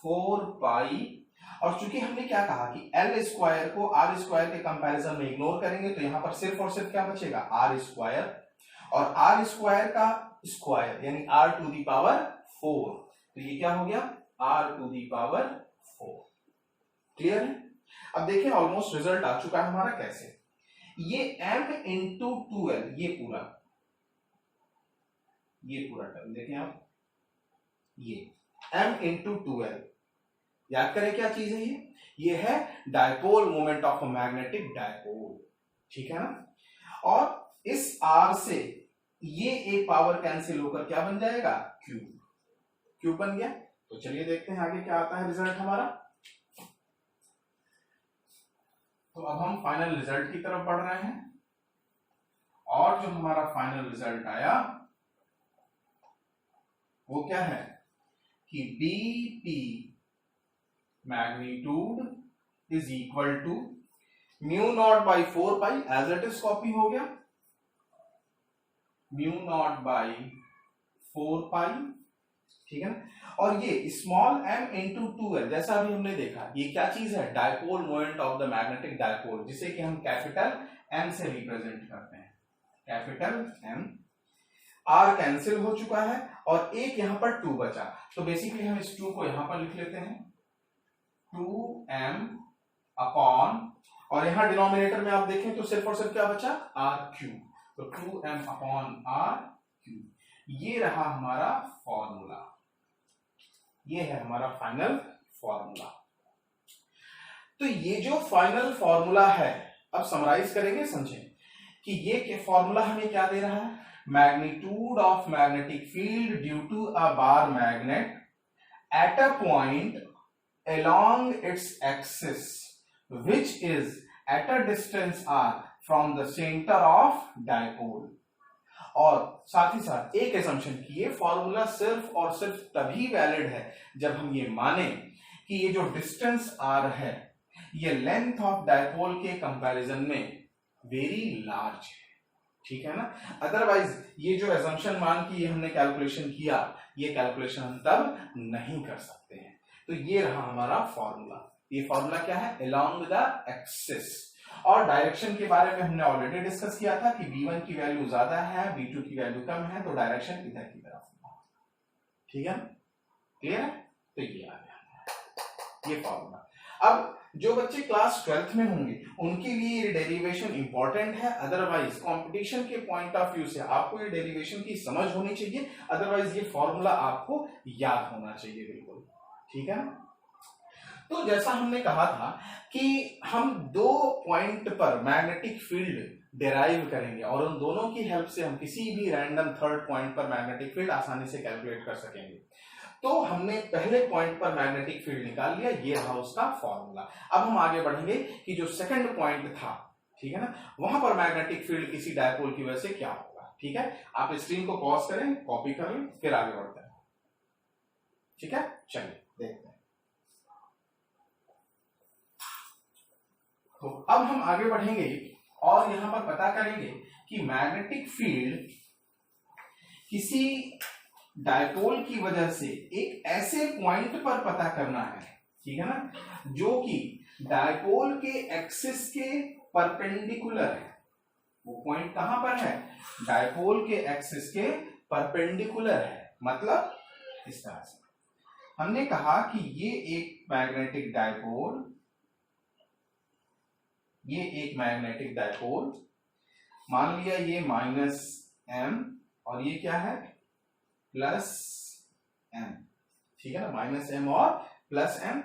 4 पाई, और चूंकि हमने क्या कहा कि L स्क्वायर को R स्क्वायर के कंपैरिजन में इग्नोर करेंगे तो यहां पर सिर्फ और सिर्फ क्या बचेगा, R स्क्वायर, और R स्क्वायर का स्क्वायर यानी R टू दी पावर 4, तो ये क्या हो गया, R टू दी पावर 4। क्लियर है? अब देखें ऑलमोस्ट रिजल्ट आ चुका है हमारा। कैसे, ये m इंटू 2L, ये पूरा टर्म देखें आप, ये m इंटू 2L, याद करें क्या चीज है ये है dipole moment of a magnetic dipole, ठीक है ना। और इस R से ये एक पावर कैंसिल होकर क्या बन जाएगा, क्यूब बन गया। तो चलिए देखते हैं आगे क्या आता है रिजल्ट हमारा। तो अब हम फाइनल रिजल्ट की तरफ बढ़ रहे हैं, और जो हमारा फाइनल रिजल्ट आया वो क्या है कि dp magnitude is equal to mu naught by 4 pi, as it is copy हो गया, म्यू नॉट बाई 4 पाई, ठीक है ना। और ये स्मॉल m इंटू 2l, जैसा अभी हमने देखा, ये क्या चीज है, dipole moment of the magnetic dipole, जिसे कि हम कैपिटल M से रिप्रेजेंट करते हैं, कैपिटल M। R कैंसिल हो चुका है और एक यहां पर 2 बचा, तो बेसिकली हम इस 2 को यहां पर लिख लेते हैं 2m अपॉन, और यहां डिनोमिनेटर में आप देखें तो सिर्फ और सिर्फ क्या बचा, R क्यूब, तो 2m अपॉन R क्यूब। ये रहा हमारा फॉर्मूला, ये है हमारा फाइनल फॉर्मूला। तो ये जो फाइनल फॉर्मूला है, अब समराइज करेंगे, समझें कि ये फॉर्मूला हमें क्या दे रहा है, magnitude of magnetic field due to a bar magnet at a point along its axis which is at a distance r from the center of dipole। और साथ ही साथ एक assumption कि ये फॉर्मूला सिर्फ और सिर्फ तभी वैलिड है जब हम ये माने कि ये जो डिस्टेंस r है ये लेंथ ऑफ डायपोल के कंपैरिजन में वेरी लार्ज है, ठीक है ना। अदरवाइज ये जो assumption मान के ये हमने कैलकुलेशन किया, ये कैलकुलेशन हम तब नहीं कर सकते हैं। तो ये रहा हमारा फॉर्मूला, ये फॉर्मूला क्या है, along the axis। और डायरेक्शन के बारे में हमने ऑलरेडी डिस्कस किया था कि v1 की वैल्यू ज्यादा है, v2 की वैल्यू कम है, तो डायरेक्शन इधर की तरफ, ठीक है, क्लियर है। तो ये आ गया ये फॉर्मूला। अब जो बच्चे क्लास 12th में होंगे उनके लिए ये डेरिवेशन इंपॉर्टेंट है, अदरवाइज कंपटीशन के पॉइंट ऑफ व्यू से आपको ये डेरिवेशन की समझ होनी चाहिए, अदरवाइज ये फॉर्मूला आपको याद होना चाहिए बिल्कुल, ठीक है। तो जैसा हमने कहा था कि हम 2 पॉइंट पर मैग्नेटिक फील्ड डिराइव करेंगे और उन दोनों की हेल्प से हम किसी भी रैंडम थर्ड पॉइंट पर मैग्नेटिक फील्ड आसानी से कैलकुलेट कर सकेंगे। तो हमने पहले पॉइंट पर मैग्नेटिक फील्ड निकाल लिया, ये रहा उसका फॉर्मूला। अब हम आगे बढ़ेंगे कि जो सेकंड पॉइंट था, ठीक है ना, वहां पर मैग्नेटिक फील्ड किसी डायपोल की वजह से क्या होगा, ठीक है। आप स्क्रीन को पॉज करें, कॉपी कर लें, फिर आगे बढ़ते हैं, ठीक है। चलिए देखते हैं। तो अब हम आगे बढ़ेंगे और यहां पर पता करेंगे कि मैग्नेटिक फील्ड किसी डायपोल की वजह से एक ऐसे पॉइंट पर पता करना है, ठीक है ना, जो कि डायपोल के एक्सिस के परपेंडिकुलर है। वो पॉइंट कहां पर है, डायपोल के एक्सिस के परपेंडिकुलर है। मतलब इस तरह से हमने कहा कि ये एक मैग्नेटिक डायपोल, ये एक मैग्नेटिक डायपोल, मान लिया ये -m और ये क्या है +m, ठीक है ना, -m और +m।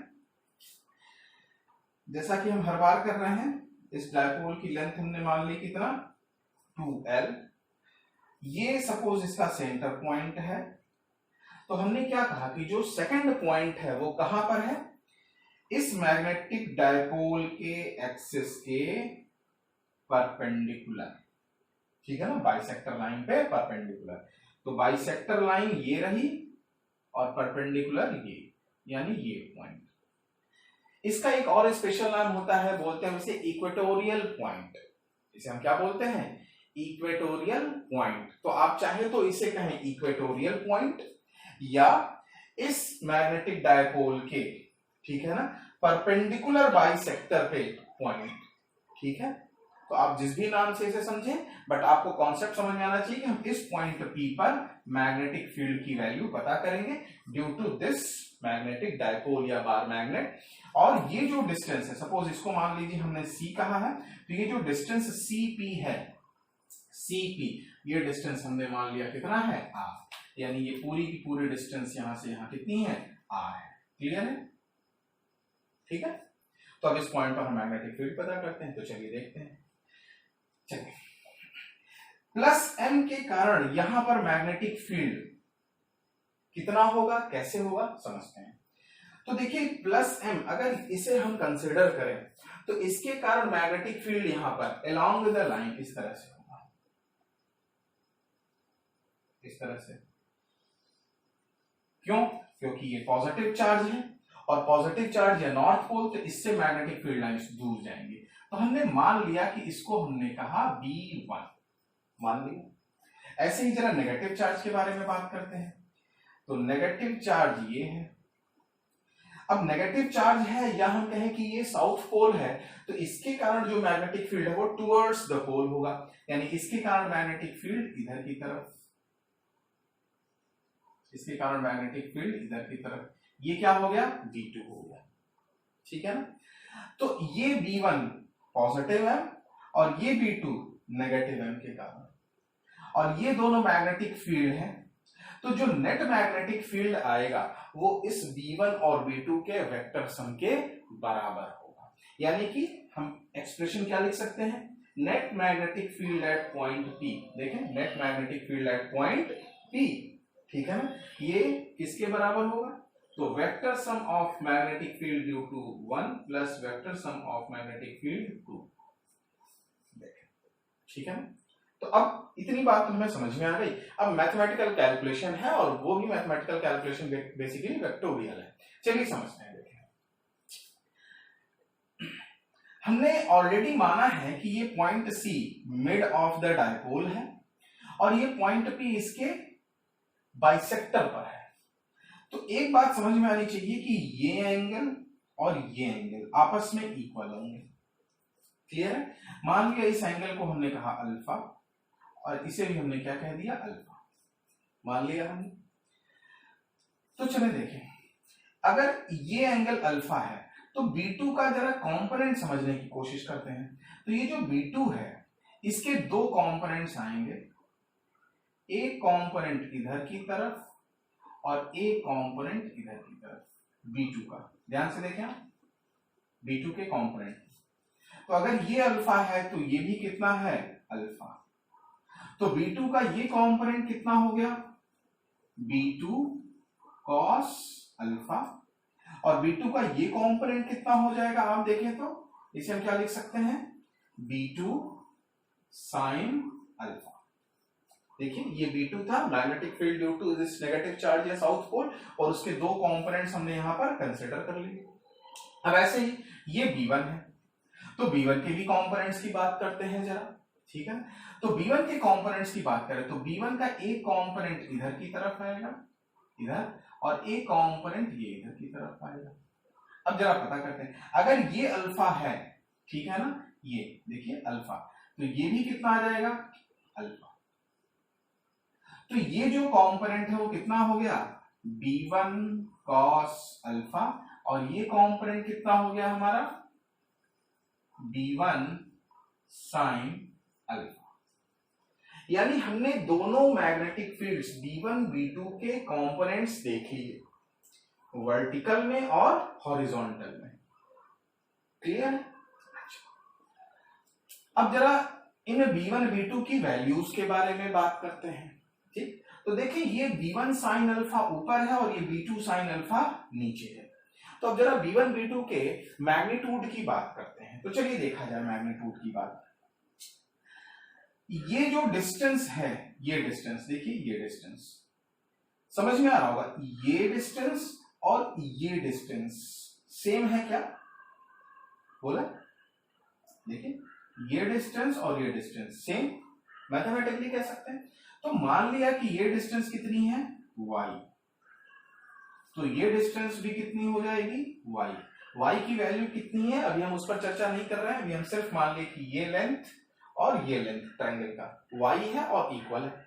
जैसा कि हम हर बार कर रहे हैं, इस डायपोल की लेंथ हमने मान ली कितना 2l। ये सपोज इसका सेंटर पॉइंट है, तो हमने क्या कहा कि जो सेकंड पॉइंट है वो कहां पर है, इस मैग्नेटिक डायपोल के एक्सिस के परपेंडिकुलर, ठीक है ना, बाइसेक्टर लाइन पे परपेंडिकुलर। तो बाइसेक्टर लाइन ये रही और परपेंडिकुलर ये, यानी ये पॉइंट। इसका एक और स्पेशल नाम होता है, बोलते हैं इसे इक्वेटोरियल पॉइंट। इसे हम क्या बोलते हैं, इक्वेटोरियल पॉइंट। तो आप चाहे तो इसे कहें इक्वेटोरियल पॉइंट या इस मैग्नेटिक डायपोल के, ठीक है ना, परपेंडिकुलर बाइसेक्टर पे पॉइंट, ठीक है। तो आप जिस भी नाम से इसे समझें, बट आपको कॉन्सेप्ट समझ में आना चाहिए कि हम इस पॉइंट P पर मैग्नेटिक फील्ड की वैल्यू पता करेंगे due to this magnetic dipole या बार मैग्नेट। और ये जो डिस्टेंस है, सपोज इसको मान लीजिए हमने C कहा है, तो ये जो डिस्टेंस CP है, CP ये डिस्टेंस हमने मान लिया कितना है R, यानी ये पूरी की पूरी डिस्टेंस यहां से यहां कितनी है R है। क्लियर है, ठीक है। तो अब इस पॉइंट पर हम मैग्नेटिक फील्ड पता करते हैं, तो चलिए देखते हैं। चलिए, +m के कारण यहां पर मैग्नेटिक फील्ड कितना होगा, कैसे होगा, समझते हैं। तो देखिए +m अगर इसे हम कंसिडर करें तो इसके कारण मैग्नेटिक फील्ड यहां पर अलोंग द लाइन इस तरह से होगा, इस तरह से। क्यों, क्योंकि ये पॉजिटिव चार्ज है और पॉजिटिव चार्ज या नॉर्थ पोल, तो इससे मैग्नेटिक फील्ड लाइंस दूर जाएंगे। तो हमने मान लिया कि इसको हमने कहा B1, मान लिया। ऐसे ही जरा नेगेटिव चार्ज के बारे में बात करते हैं। तो नेगेटिव चार्ज ये है। अब नेगेटिव चार्ज है या हम कहें कि ये साउथ पोल है, तो इसके कारण जो मैग्नेटिक फील्ड है वो टुवर्ड्स द पोल होगा, यानी इसके कारण मैग्नेटिक फील्ड इधर की तरफ, इसके कारण मैग्नेटिक फील्ड इधर की तरफ। ये क्या हो गया? V2 हो गया, ठीक है ना। तो ये V1 पॉजिटिव है और ये V2 नेगेटिव है के कारण, और ये दोनों मैग्नेटिक फील्ड हैं। तो जो नेट मैग्नेटिक फील्ड आएगा वो इस V1 और V2 के वेक्टर सम के बराबर होगा। यानी कि हम एक्सप्रेशन क्या लिख सकते हैं? Net magnetic field at point P। देखें, net magnetic field at point P, ठीक है ना। ये किसके बराबर होगा? तो vector sum of magnetic field due to 1 plus vector sum of magnetic field 2। देखें, ठीक है ना। तो अब इतनी बात तो हमें समझ में आ गई। अब मैथमेटिकल कैलकुलेशन है, और वो भी मैथमेटिकल कैलकुलेशन बेसिकली वेक्टोरियल है। चलिए समझते हैं। देखें, हमने ऑलरेडी माना है कि ये point C mid of the dipole है और ये पॉइंट P इसके बाइसेक्टर पर है। तो एक बात समझ में आनी चाहिए कि ये एंगल और ये एंगल आपस में इक्वल होंगे। क्लियर है? मान लिया इस एंगल को हमने कहा अल्फा और इसे भी हमने क्या कह दिया? अल्फा मान लिया हमने। तो चले देखें, अगर ये एंगल अल्फा है तो B2 का जरा कंपोनेंट समझने की कोशिश करते हैं। तो ये जो B2 है इसके दो कंपोनेंट्स आएंगे, एक कंपोनेंट इधर की तरफ और एक कंपोनेंट इधर की तरफ, B2 का। ध्यान से देखें B2 के कंपोनेंट। तो अगर ये अल्फा है तो ये भी कितना है? अल्फा। तो B2 का ये कंपोनेंट कितना हो गया? B2 cos अल्फा, और B2 का ये कंपोनेंट कितना हो जाएगा? आप देखें तो इसे हम क्या लिख सकते हैं? B2 sin alpha. देखिए, ये B2 था, magnetic field due to this negative charge या साउथ पोल, और उसके दो कंपोनेंट्स हमने यहां पर कंसीडर कर लिए। अब ऐसे ही ये B1 है, तो B1 के भी कंपोनेंट्स की बात करते हैं जरा, ठीक है। तो B1 के कंपोनेंट्स की बात करें तो B1 का एक कंपोनेंट इधर की तरफ आएगा, इधर, और एक कंपोनेंट ये इधर की तरफ आएगा। अब जरा पता करते हैं, अगर ये अल्फा है, ठीक है ना, ये देखिए अल्फा, तो ये भी कितना आ जाएगा? अल्फा। तो ये जो कंपोनेंट है वो कितना हो गया? B1 cos अल्फा, और ये कंपोनेंट कितना हो गया हमारा? B1 sin alpha. यानी हमने दोनों मैग्नेटिक फील्ड्स B1 B2 के कंपोनेंट्स देख लिए, वर्टिकल में और हॉरिजॉन्टल में। क्लियर? अब जरा इन B1 B2 की वैल्यूज के बारे में बात करते हैं, ठीक। तो देखिए, ये B1 sin अल्फा ऊपर है और ये B2 sin अल्फा नीचे है। तो अब जरा B1 B2 के मैग्नीट्यूड की बात करते हैं। तो चलिए देखा जाए मैग्नीट्यूड की बात। ये जो डिस्टेंस है, ये डिस्टेंस देखिए, ये डिस्टेंस समझ में आ रहा होगा, ये डिस्टेंस और ये डिस्टेंस सेम है क्या? बोला, देखिए, ये डिस्टेंस और ये डिस्टेंस सेम, मैथमेटिकली कह सकते हैं। तो मान लिया कि ये डिस्टेंस कितनी है? y, तो ये डिस्टेंस भी कितनी हो जाएगी? y। y की वैल्यू कितनी है अभी हम उस पर चर्चा नहीं कर रहे हैं, अभी हम सिर्फ मान लिए कि ये लेंथ और ये लेंथ ट्रायंगल का y है और इक्वल है।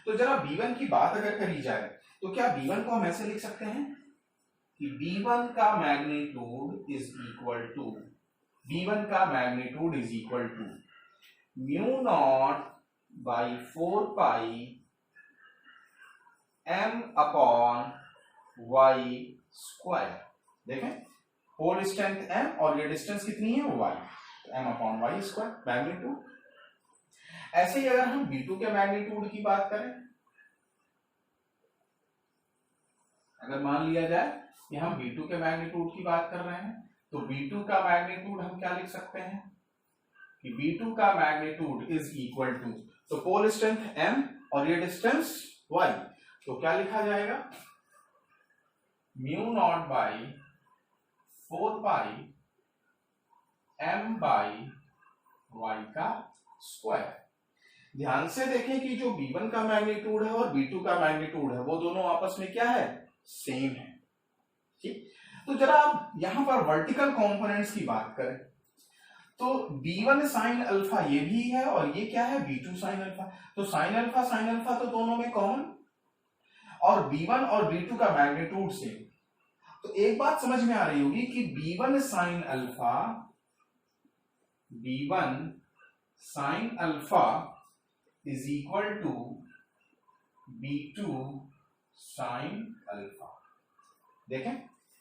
तो जरा B1 की बात अगर करी जाए तो क्या B1 को हम ऐसे लिख सकते हैं कि B1 का magnitude is equal to, B1 का magnitude is equal to mu naught by 4 pi m upon y square. देखें, होल स्ट्रेंथ m और ये डिस्टेंस कितनी है? y, तो m upon y square magnitude. ऐसे ही अगर हम B2 के मैग्नीट्यूड की बात करें, अगर मान लिया जाए कि हम B2 के मैग्नीट्यूड की बात कर रहे हैं, तो B2 का मैग्नीट्यूड हम क्या लिख सकते हैं कि B2 का मैग्नीट्यूड इज इक्वल टू, तो पोल स्ट्रेंथ m और ये डिस्टेंस y, तो क्या लिखा जाएगा? Mu naught by 4 pi m by y का स्क्वायर। ध्यान से देखें कि जो B1 का मैग्नीट्यूड है और B2 का मैग्नीट्यूड है वो दोनों आपस में क्या है, सेम है। ठीक, तो जरा आप यहां पर वर्टिकल कंपोनेंट्स की बात करें तो B1 साइन अल्फा ये भी है और ये क्या है, B2 साइन अल्फा। तो साइन अल्फा तो दोनों में कॉमन, और B1 और B2 का मैग्नीट्यूड सेम। तो एक बात समझ में आ रही होगी कि B1 sine alpha is equal to B2 sine alpha. देखें,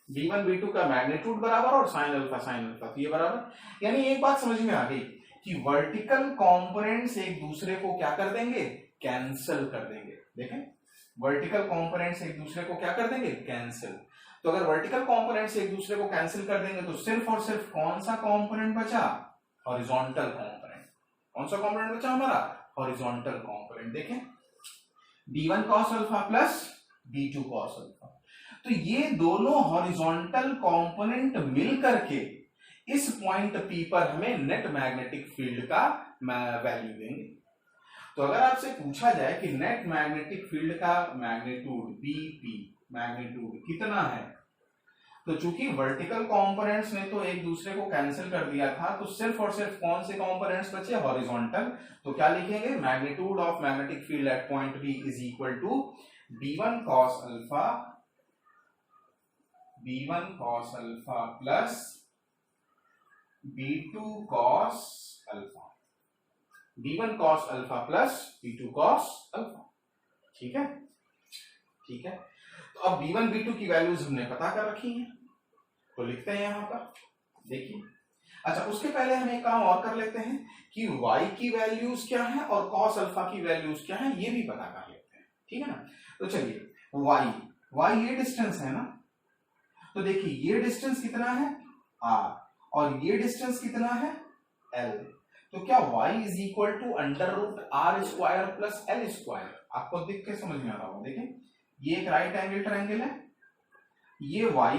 B1 B2 का मैग्नीट्यूड बराबर और साइन अल्फा तो ये बराबर, यानी एक बात समझ में आ गई कि वर्टिकल कंपोनेंट्स एक दूसरे को क्या कर देंगे, कैंसिल कर देंगे। देखें, वर्टिकल कंपोनेंट्स एक दूसरे को क्या कर देंगे, कैंसिल। तो अगर वर्टिकल कंपोनेंट्स एक दूसरे को कैंसिल कर देंगे तो सिर्फ और सिर्फ कौन सा कंपोनेंट बचा, हॉरिजॉन्टल कंपोनेंट। कौन सा कंपोनेंट बचा हमारा, हॉरिजॉन्टल कंपोनेंट। देखें, B1 cos alpha plus B2 cos alpha, तो ये दोनों हॉरिजॉन्टल कंपोनेंट मिल करके इस पॉइंट P पर हमें नेट मैग्नेटिक फील्ड का वैल्यू देंगे। तो अगर आपसे पूछा जाए कि नेट मैग्नेटिक फील्ड का मैग्नीट्यूड BP मैग्नीट्यूड कितना है, तो चूंकि वर्टिकल कंपोनेंट्स ने तो एक दूसरे को कैंसिल कर दिया था, तो सिर्फ और सिर्फ कौन से कंपोनेंट्स बचे, हॉरिजॉन्टल। तो क्या लिखेंगे, magnitude of magnetic field at point B is equal to B1 cos alpha plus B2 cos alpha. B1 cos alpha plus B2 cos alpha. ठीक है, ठीक है। तो अब B1 B2 की वैल्यूज हमने पता कर रखी हैं, तो लिखते हैं यहां पर। देखिए, अच्छा उसके पहले हम एक काम और कर लेते हैं कि y की वैल्यूज क्या है और cos अल्फा की वैल्यूज क्या है, ये भी पता कर लेते हैं। ठीक है ना, तो चलिए y ये डिस्टेंस है ना, तो देखिए ये डिस्टेंस कितना है r और ये डिस्टेंस कितना है l। तो क्या y is equal to under root r square plus l square. आपको दिख के समझ में आ रहा होगा। देखें, ये एक राइट एंगल ट्रायंगल है, ये y,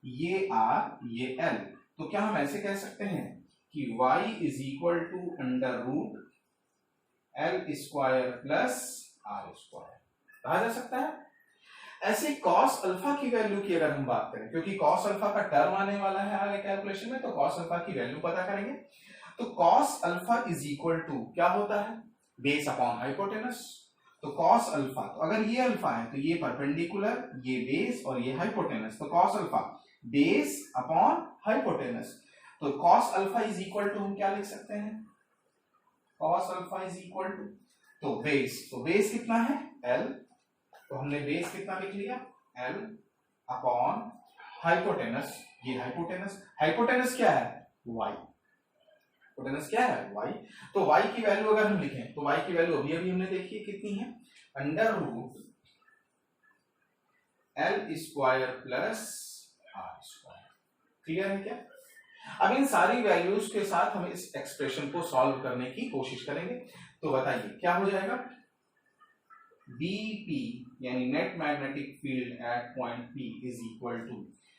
ये r, ये l। तो क्या हम ऐसे कह सकते हैं कि y is equal to under root l square plus r square कहा जा सकता है। ऐसे cos अल्फा की वैल्यू की अगर हम बात करें, क्योंकि cos अल्फा का टर्म आने वाला है आगे कैलकुलेशन में, तो cos अल्फा की वैल्यू पता करेंगे। तो cos alpha is equal to क्या होता है, बेस अपॉन हाइपोटेनस। तो cos अल्फा, तो अगर ये अल्फा है तो ये परपेंडिकुलर, ये बेस और ये हाइपोटेनस, तो cos alpha base upon hypotenuse. तो cos alpha is equal to हम क्या लिख सकते हैं, cos alpha is equal to, तो बेस कितना है l, तो हमने बेस कितना लिख लिया l अपॉन हाइपोटेनस, ये हाइपोटेनस क्या है y, हाइपोटेनस क्या है y। तो y की वैल्यू अगर हम लिखें तो y की वैल्यू अभी हमने देखी है कितनी है, under root l square plus r square. Clear है क्या। अब इन सारी वैल्यूज के साथ हम इस एक्सप्रेशन को सॉल्व करने की कोशिश करेंगे। तो बताइए क्या हो जाएगा, BP यानी net magnetic field at point P is equal to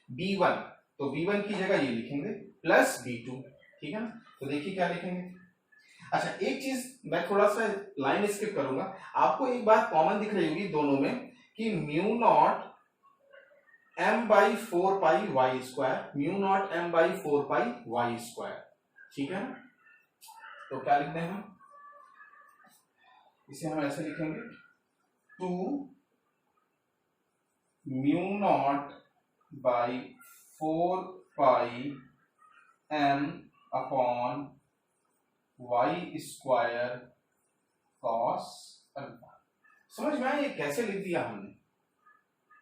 B1, तो B1 की जगह ये लिखेंगे प्लस B2। ठीक है ना, तो देखिए क्या लिखेंगे। अच्छा एक चीज मैं थोड़ा सा लाइन स्किप करूंगा, आपको एक बात कॉमन दिख रही होगी दोनों में कि mu naught m by 4 pi y square, mu naught m by 4 pi y square. ठीक है ना, तो क्या लिखते हैं हम, इसे हम ऐसे लिखेंगे 2 mu naught by 4 pi m upon y square cos alpha. समझ में आया ये कैसे लिख दिया हमने,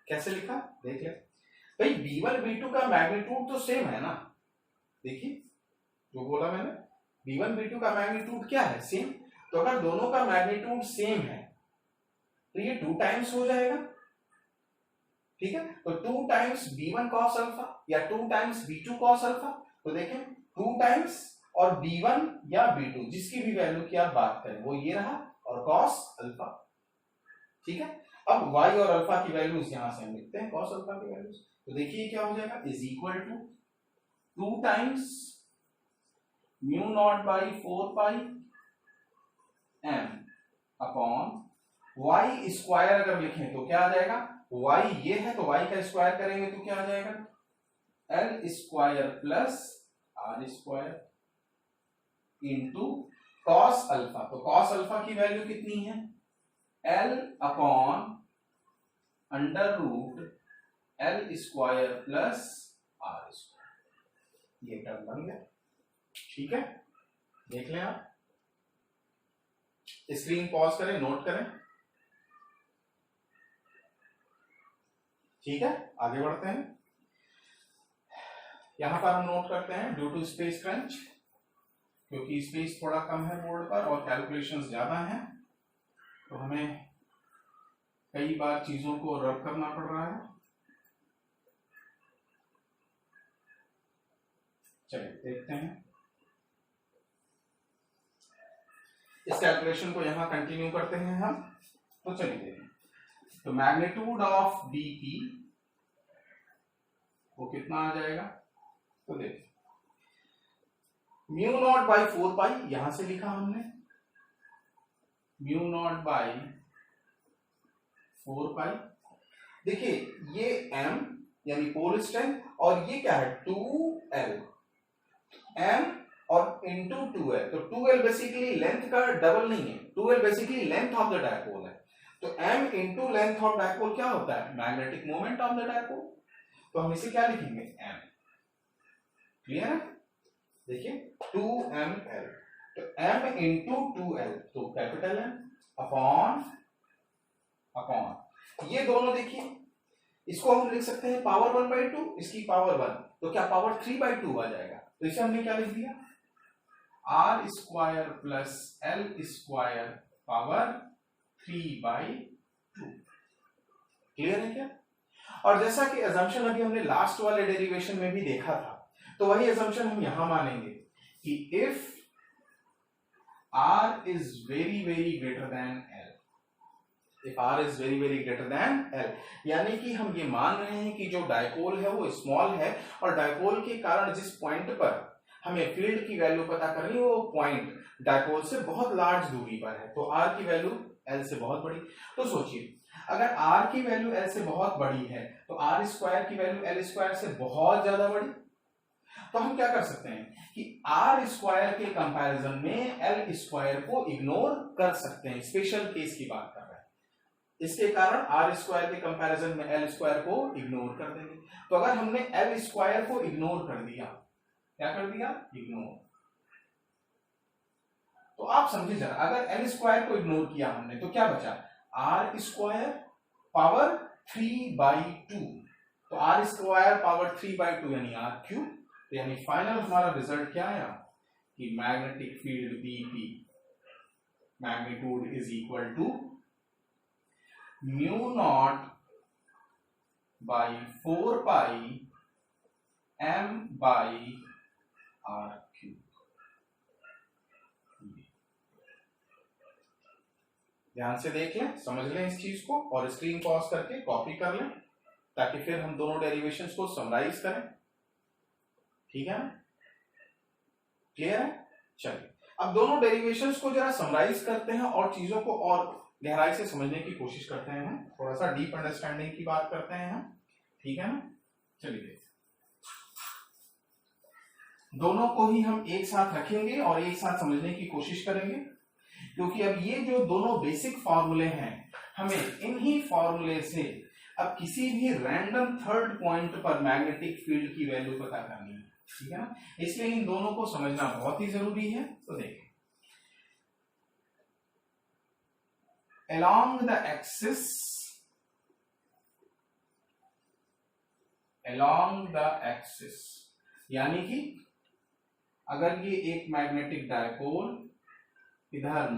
कैसे लिखा देख ले भाई। B1 B2 का मैग्नीट्यूड तो सेम है ना, देखिए जो बोला मैंने, B1 B2 का मैग्नीट्यूड क्या है, सेम। तो अगर दोनों का मैग्नीट्यूड सेम है तो ये 2 टाइम्स हो जाएगा। ठीक है, तो 2 टाइम्स B1 cos अल्फा या 2 टाइम्स B2 cos अल्फा। तो देखें 2 टाइम्स और B1 या B2 जिसकी भी वैल्यू की आप बात करें वो ये रहा और cos अल्फा। ठीक है, अब y और अल्फा की वैल्यूज यहां से हम लिखते हैं cos अल्फा की वैल्यूज। तो देखिए क्या हो जाएगा, is equal to 2 times mu naught by 4 pi m upon y square अगर लिखें तो क्या आ जाएगा, वाई ये है तो वाई का स्क्वायर करेंगे तो क्या आ जाएगा, l square plus r square into cos alpha. तो कॉस अल्फा की वैल्यू कितनी है, l upon under root l square plus r square. ये टर्म बन गया। ठीक है, देख लें आप, स्क्रीन पॉज करें, नोट करें। ठीक है, आगे बढ़ते हैं। यहां पर हम नोट करते हैं ड्यू टू स्पेस क्रंच, क्योंकि स्पेस थोड़ा कम है बोर्ड पर और कैलकुलेशंस ज्यादा हैं, तो हमें कई बार चीजों को रब करना पड़ रहा है। चलिए देखते हैं इस कैलकुलेशन को, यहां कंटिन्यू करते हैं हम। तो चलिए देखें, तो मैग्नीट्यूड ऑफ बीपी वो कितना आ जाएगा, तो देखिए म्यू नॉट बाई 4 पाई, यहां से लिखा हमने म्यू नॉट बाई 4 पाई। देखिए ये m यानी पोल स्ट्रेंथ, और ये क्या है 2l, m और इंटू 2l। तो 2l बेसिकली लेंथ का डबल नहीं है, 2l basically length of the dipole है। तो m into length of dipole क्या होता है, magnetic moment of the dipole. तो हम इसे क्या लिखेंगे, m। क्लियर है, देखिए 2ml, तो m इंटू 2l, तो कैपिटल M अपॉन ये दोनों देखिए, इसको हम लिख सकते हैं पावर 1/2, इसकी पावर 1, तो क्या पावर 3/2 आ जाएगा। तो इसे हमने क्या लिख दिया, r square plus l square power 3/2। Clear है क्या। और जैसा कि अजम्पशन अभी हमने लास्ट वाले डेरिवेशन में भी देखा था, तो वही अजम्पशन हम यहां मानेंगे कि if r is very very greater than l, if r is very very greater than l, यानी कि हम ये मान रहे हैं कि जो डायपोल है वो स्मॉल है, और डायपोल के कारण जिस पॉइंट पर हमें फील्ड की वैल्यू पता करनी है वो पॉइंट डायपोल से बहुत लार्ज दूरी पर है, तो r की वैल्यू l से बहुत बड़ी। तो सोचिए अगर r की वैल्यू l से बहुत बड़ी है तो r स्क्वायर की वैल्यू l स्क्वायर से बहुत ज्यादा बड़ी, तो हम क्या कर सकते हैं कि आर स्क्वायर के कंपैरिजन में एल स्क्वायर को इग्नोर कर सकते हैं। स्पेशल केस की बात कर रहे हैं, इसके कारण आर स्क्वायर के कंपैरिजन में एल स्क्वायर को इग्नोर कर देंगे। तो अगर हमने एल स्क्वायर को इग्नोर कर दिया, क्या कर दिया, इग्नोर, तो आप समझिए जरा, अगर एल स्क्वायर को इग्नोर किया हमने तो क्या बचा, आर स्क्वायर पावर 3/2, तो आर स्क्वायर पावर 3/2 यानी आर क्यूब। यानी फाइनल हमारा रिजल्ट क्या आया कि magnetic field BP magnitude is equal to mu naught by 4 pi m by r cube. ध्यान से देख लें, समझ लें इस चीज को, और स्क्रीन पॉज करके कॉपी कर लें ताकि फिर हम दोनों डेरिवेशंस को समराइज करें। ठीक है, क्लियर है। चलिए अब दोनों डेरिवेशंस को जरा समराइज करते हैं और चीजों को और गहराई से समझने की कोशिश करते हैं, हम थोड़ा सा डीप अंडरस्टैंडिंग की बात करते हैं हम। ठीक है ना, चलिए दोनों को ही हम एक साथ रखेंगे और एक साथ समझने की कोशिश करेंगे, क्योंकि अब ये जो दोनों बेसिक फॉर्मूले हैं, हमें इन्हीं फॉर्मूले से अब किसी भी रैंडम थर्ड पॉइंट पर मैग्नेटिक फील्ड की वैल्यू पता करनी है। ठीक है ना, इसलिए इन दोनों को समझना बहुत ही जरूरी है। तो देखें, along the axis, यानी कि अगर ये एक मैग्नेटिक डायपोल, इधर -m,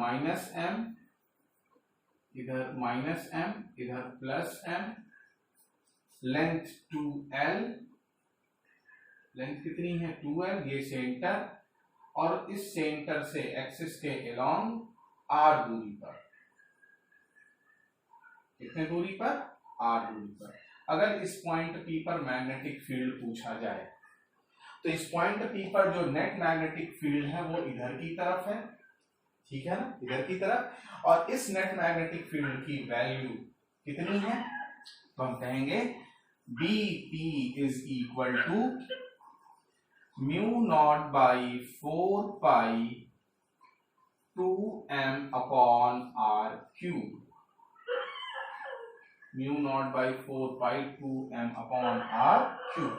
इधर -m, इधर +m, लेंथ 2l, लेंथ कितनी है 2l, ये सेंटर, और इस सेंटर से एक्सिस के अलोंग r दूरी पर, कितने दूरी पर, r दूरी पर, अगर इस पॉइंट P पर मैग्नेटिक फील्ड पूछा जाए तो इस पॉइंट P पर जो नेट मैग्नेटिक फील्ड है वो इधर की तरफ है, ठीक है ना, इधर की तरफ। और इस नेट मैग्नेटिक फील्ड की वैल्यू कितनी है, तो हम कहेंगे BP is equal to mu naught by 4 pi 2m upon r cube, mu naught by 4 pi 2m upon r cube.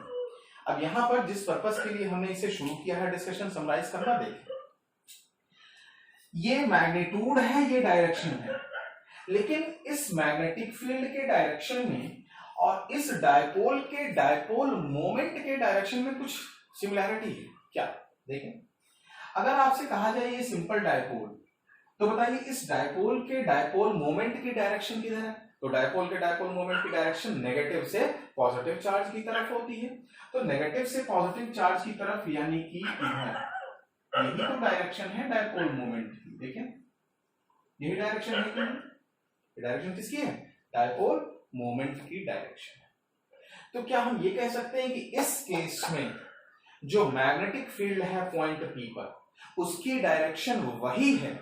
अब यहां पर जिस पर्पस के लिए हमने इसे शुरू किया है डिस्कशन समराइज करना, देखें ये मैग्नीट्यूड है, ये डायरेक्शन है, लेकिन इस मैग्नेटिक फील्ड के डायरेक्शन में और इस डायपोल के डायपोल मोमेंट के डायरेक्शन में कुछ सिमिलैरिटी है क्या, देखें। अगर आपसे कहा जाए ये सिंपल डायपोल, तो बताइए इस डायपोल के डायपोल मोमेंट की डायरेक्शन किधर है, तो डायपोल के डायपोल मोमेंट की डायरेक्शन नेगेटिव से पॉजिटिव चार्ज की तरफ होती है। तो नेगेटिव से पॉजिटिव चार्ज की तरफ यानी कि इधर, यही तो डायरेक्शन है डायपोल मोमेंट की, देखें यही डायरेक्शन है कि नहीं, डायरेक्शन किसकी है, डायपोल मोमेंट की डायरेक्शन है। तो क्या हम ये कह सकते हैं कि इस केस में जो मैग्नेटिक फील्ड है पॉइंट P पर, उसकी डायरेक्शन वही है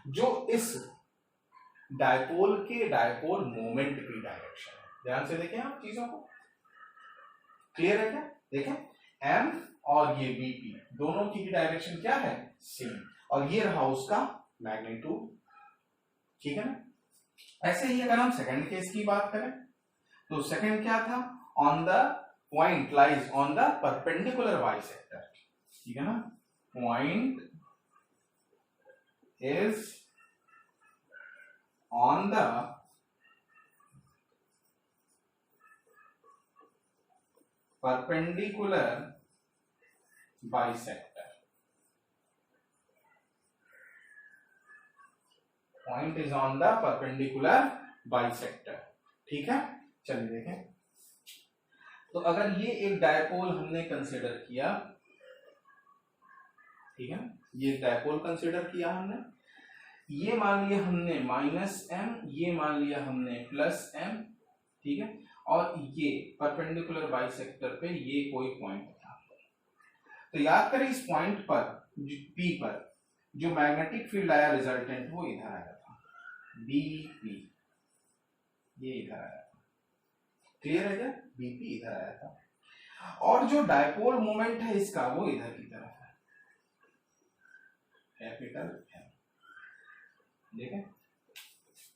जो इस डायपोल के डायपोल मोमेंट की डायरेक्शन है। ध्यान से देखें आप चीजों को, क्लियर है क्या, देखें M और ये BP दोनों की डायरेक्शन क्या है, सेम, और ये रहा उसका मैग्नीट्यूड, ठीक है ना। ऐसे ही अगर हम सेकंड केस की बात करें, तो सेकंड क्या था, on the point lies on the perpendicular bisector, ठीक है ना, point is on the perpendicular bisector, point is on the perpendicular bisector, ठीक है। चलिए देखें, तो अगर ये एक डायपोल हमने कंसीडर किया, ठीक है, ये डायपोल कंसीडर किया हमने, ये मान लिया हमने -m, ये मान लिया हमने +m, ठीक है, और ये परपेंडिकुलर बाइसेक्टर पे ये कोई पॉइंट था। तो याद करें इस पॉइंट पर P पर जो मैग्नेटिक फील्ड आया रिजल्टेंट वो इधर आया था, BP, ये इधर आया था, क्लियर है क्या, BP इधर आया था, और जो डायपोल मोमेंट है इसका वो इधर की तरफ है, कैपिटल M, देखें,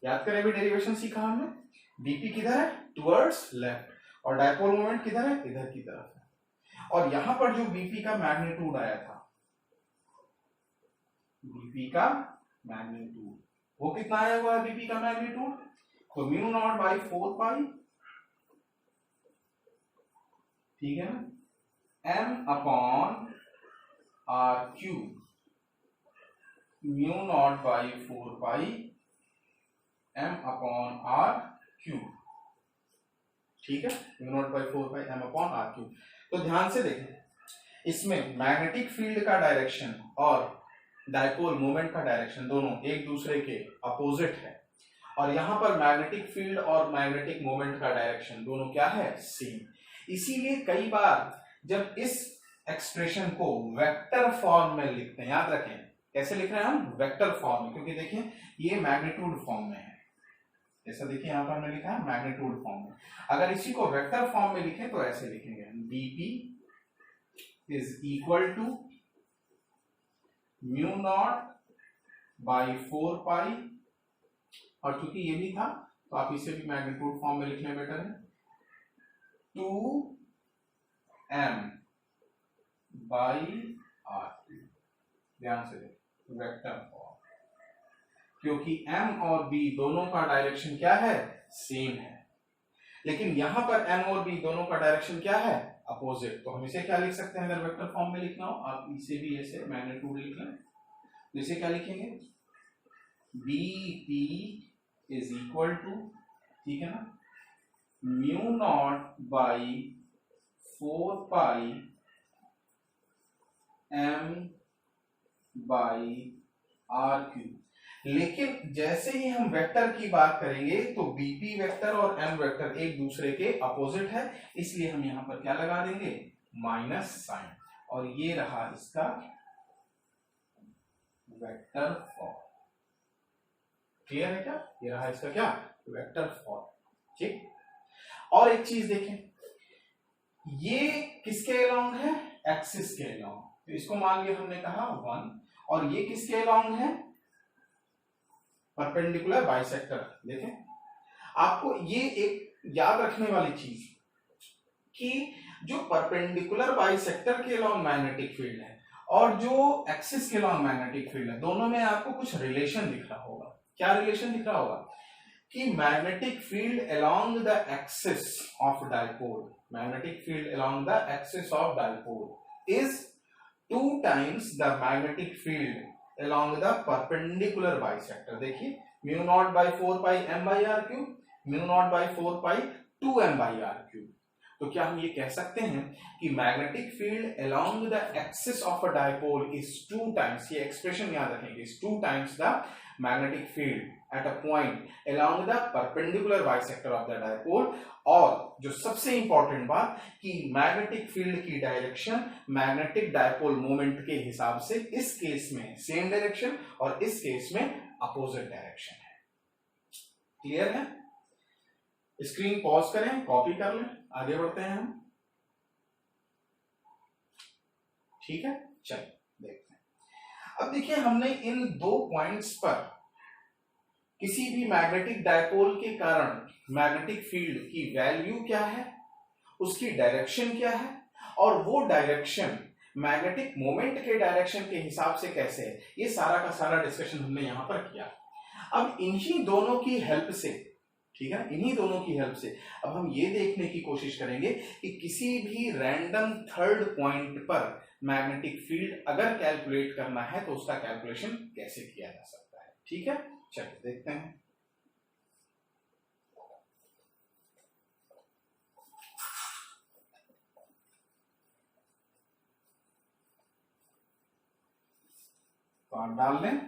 याद करें अभी डेरिवेशन सीखा हमने, BP किधर है, टुवर्ड्स लेफ्ट, और डायपोल मोमेंट किधर है, इधर की तरफ है। और यहां पर जो BP का मैग्नीट्यूड आया था, BP का मैग्नीट्यूड वो कितना आया हुआ है, BP का मैग्नीट्यूड, तो म्यू नॉट बाई 4 पाई, ठीक है ना, M upon R cube, mu naught by 4 pi M upon R cube, ठीक है, mu naught by 4 pi M upon R cube. तो ध्यान से देखें, इसमें मैग्नेटिक फील्ड का डायरेक्शन और डायपोल मोमेंट का डायरेक्शन दोनों एक दूसरे के अपोजिट है, और यहां पर मैग्नेटिक फील्ड और मैग्नेटिक मोमेंट का डायरेक्शन दोनों क्या है, सेम। इसीलिए कई बार जब इस एक्सप्रेशन को वेक्टर फॉर्म में लिखते हैं, याद रखें कैसे लिख रहे हैं हम, वेक्टर फॉर्म में, क्योंकि देखिए ये मैग्नीट्यूड फॉर्म में है, जैसा देखिए यहां पर हमने लिखा है मैग्नीट्यूड फॉर्म में। अगर इसी को वेक्टर फॉर्म में लिखें तो ऐसे लिखेंगे, BP is equal to mu naught by 4 pi, और चूंकि ये भी था तो आप इसे भी मैग्नीट्यूड फॉर्म में लिखना बेटर है, 2m बाई r, ध्यान से देखो वेक्टर फॉर्म, क्योंकि M और B दोनों का डायरेक्शन क्या है, सेम है, लेकिन यहां पर M और B दोनों का डायरेक्शन क्या है, अपोजिट। तो हम इसे क्या लिख सकते हैं, अगर वेक्टर फॉर्म में लिखना हो, आप इसे भी ऐसे मैग्नीट्यूड लिख लें, तो इसे क्या लिखेंगे, BP इज इक्वल टू, ठीक है ना, mu naught by 4 pi M by R cube. लेकिन जैसे ही हम वेक्टर की बात करेंगे तो BP वेक्टर और M वेक्टर एक दूसरे के अपोजिट है, इसलिए हम यहां पर क्या लगा देंगे, माइनस साइन, और ये रहा इसका वेक्टर फॉर्म, क्लियर है क्या? ये रहा इसका क्या वेक्टर फॉर्म। ठीक, और एक चीज देखें, ये किसके अलोंग है? एक्सिस के अलोंग। तो इसको मान लिया हमने कहा 1, और ये किसके अलोंग है? Perpendicular bisector. देखें, आपको ये एक याद रखने वाली चीज कि जो परपेंडिकुलर बाइसेक्टर के अलोंग मैग्नेटिक फील्ड है और जो एक्सिस के अलोंग मैग्नेटिक फील्ड है, दोनों में आपको कुछ रिलेशन दिख रहा होगा। क्या रिलेशन दिख रहा होगा? कि magnetic field along the axis of dipole, magnetic field along the axis of dipole is 2 times the magnetic field along the perpendicular bisector. देखिए, mu naught by 4 pi m by r cube, mu naught by 4 pi 2m by r cube. तो क्या हम ये कह सकते हैं कि magnetic field along the axis of a dipole is 2 times, ये एक्सप्रेशन याद रखेंगे, is 2 times the magnetic field at a point along the perpendicular bisector of the dipole। और जो सबसे इंपॉर्टेंट बात कि मैग्नेटिक फील्ड की डायरेक्शन मैग्नेटिक डाइपोल मोमेंट के हिसाब से इस केस में सेम डायरेक्शन और इस केस में अपोजिट डायरेक्शन है। क्लियर है? स्क्रीन पॉज करें, कॉपी कर लें, आगे बढ़ते हैं हम। ठीक है, चलिए देखते हैं। अब देखिए, हमने इन 2 पॉइंट्स पर किसी भी मैग्नेटिक डाइपोल के कारण मैग्नेटिक फील्ड की वैल्यू क्या है, उसकी डायरेक्शन क्या है, और वो डायरेक्शन मैग्नेटिक मोमेंट के डायरेक्शन के हिसाब से कैसे है, ये सारा का सारा डिस्कशन हमने यहां पर किया। अब इन्हीं दोनों की हेल्प से, ठीक है, इन्हीं दोनों की हेल्प से अब हम ये देखने की कोशिश करेंगे कि किसी भी रैंडम थर्ड पॉइंट पर मैग्नेटिक फील्ड अगर कैलकुलेट करना है तो उसका कैलकुलेशन कैसे किया जा सकता है। ठीक है, चलिए देखते हैं। तो आप डाल लें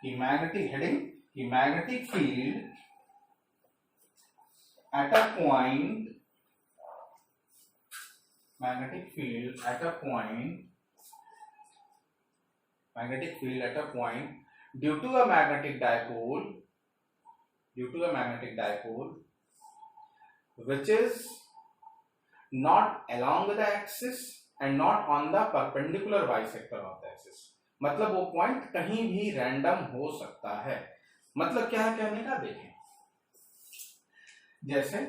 कि मैग्नेटिक हेडिंग कि magnetic field eight a point, magnetic field eight a point, magnetic field eight a point due to a magnetic dipole, due to a magnetic dipole which is not along the axis and not on the perpendicular bisector of the axis। मतलब वो पॉइंट कहीं भी रैंडम हो सकता है। मतलब क्या है कहने का? देखें, जैसे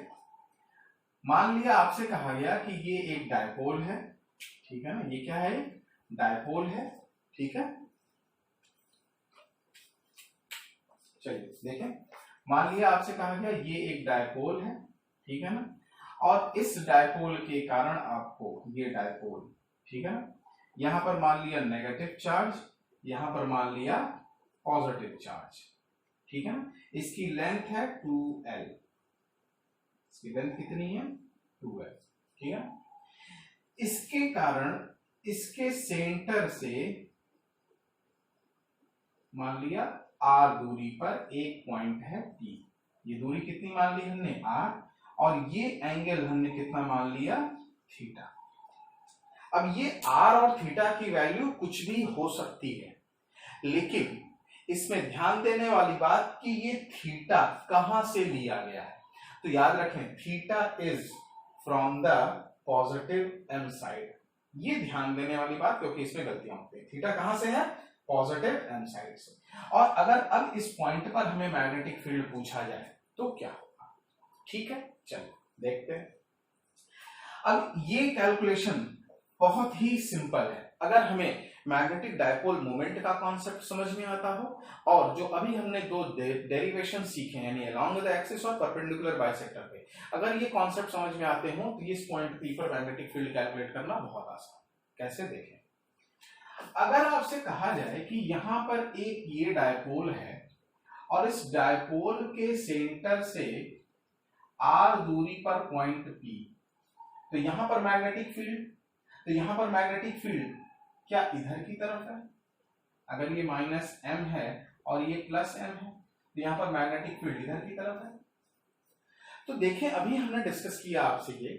मान लिया आपसे कहा गया कि ये एक डायपोल है, ठीक है ना, ये क्या है? डायपोल है, ठीक है। चलिए देखें, मान लिया आपसे कहा गया ये एक डायपोल है, ठीक है ना, और इस डायपोल के कारण आपको ये डायपोल, ठीक है ना, यहां पर मान लिया नेगेटिव चार्ज, यहां पर मान लिया पॉजिटिव चार्ज, ठीक है ना। इसकी लेंथ है 2l, इसकी लेंथ कितनी है? 2l, ठीक है। इसके कारण इसके सेंटर से मान लिया r दूरी पर एक पॉइंट है P। ये दूरी कितनी मान ली हमने? r, और ये एंगल हमने कितना मान लिया? थीटा। अब ये r और थीटा की वैल्यू कुछ भी हो सकती है, लेकिन इसमें ध्यान देने वाली बात कि ये थीटा कहां से लिया गया है। तो याद रखें, theta is from the positive m side. ये ध्यान देने वाली बात, क्योंकि इसमें गलतियां होती है। थीटा कहां से है? पॉजिटिव m साइड से। और अगर अब इस पॉइंट पर हमें मैग्नेटिक फील्ड पूछा जाए तो क्या होगा? ठीक है, चलिए देखते हैं। अब ये कैलकुलेशन बहुत ही सिंपल है। अगर हमें मैग्नेटिक डाइपोल मोमेंट का कॉन्सेप्ट समझ में आता हो और जो अभी हमने 2 डेरिवेशन सीखे यानी अलोंग द एक्सिस और परपेंडिकुलर बाइसेक्टर पे, अगर ये कॉन्सेप्ट समझ में आते हो तो इस पॉइंट P पर मैग्नेटिक फील्ड कैलकुलेट करना बहुत आसान। कैसे? देखें, अगर आपसे कहा जाए कि यहां पर एक ये डायपोल है और इस डायपोल के सेंटर से r दूरी पर पॉइंट P, तो यहां पर मैग्नेटिक फील्ड, तो यहां पर मैग्नेटिक फील्ड क्या इधर की तरफ है? अगर ये -m है और ये +m है तो यहां पर मैग्नेटिक फील्ड इधर की तरफ है। तो देखें, अभी हमने डिस्कस किया आपसे ये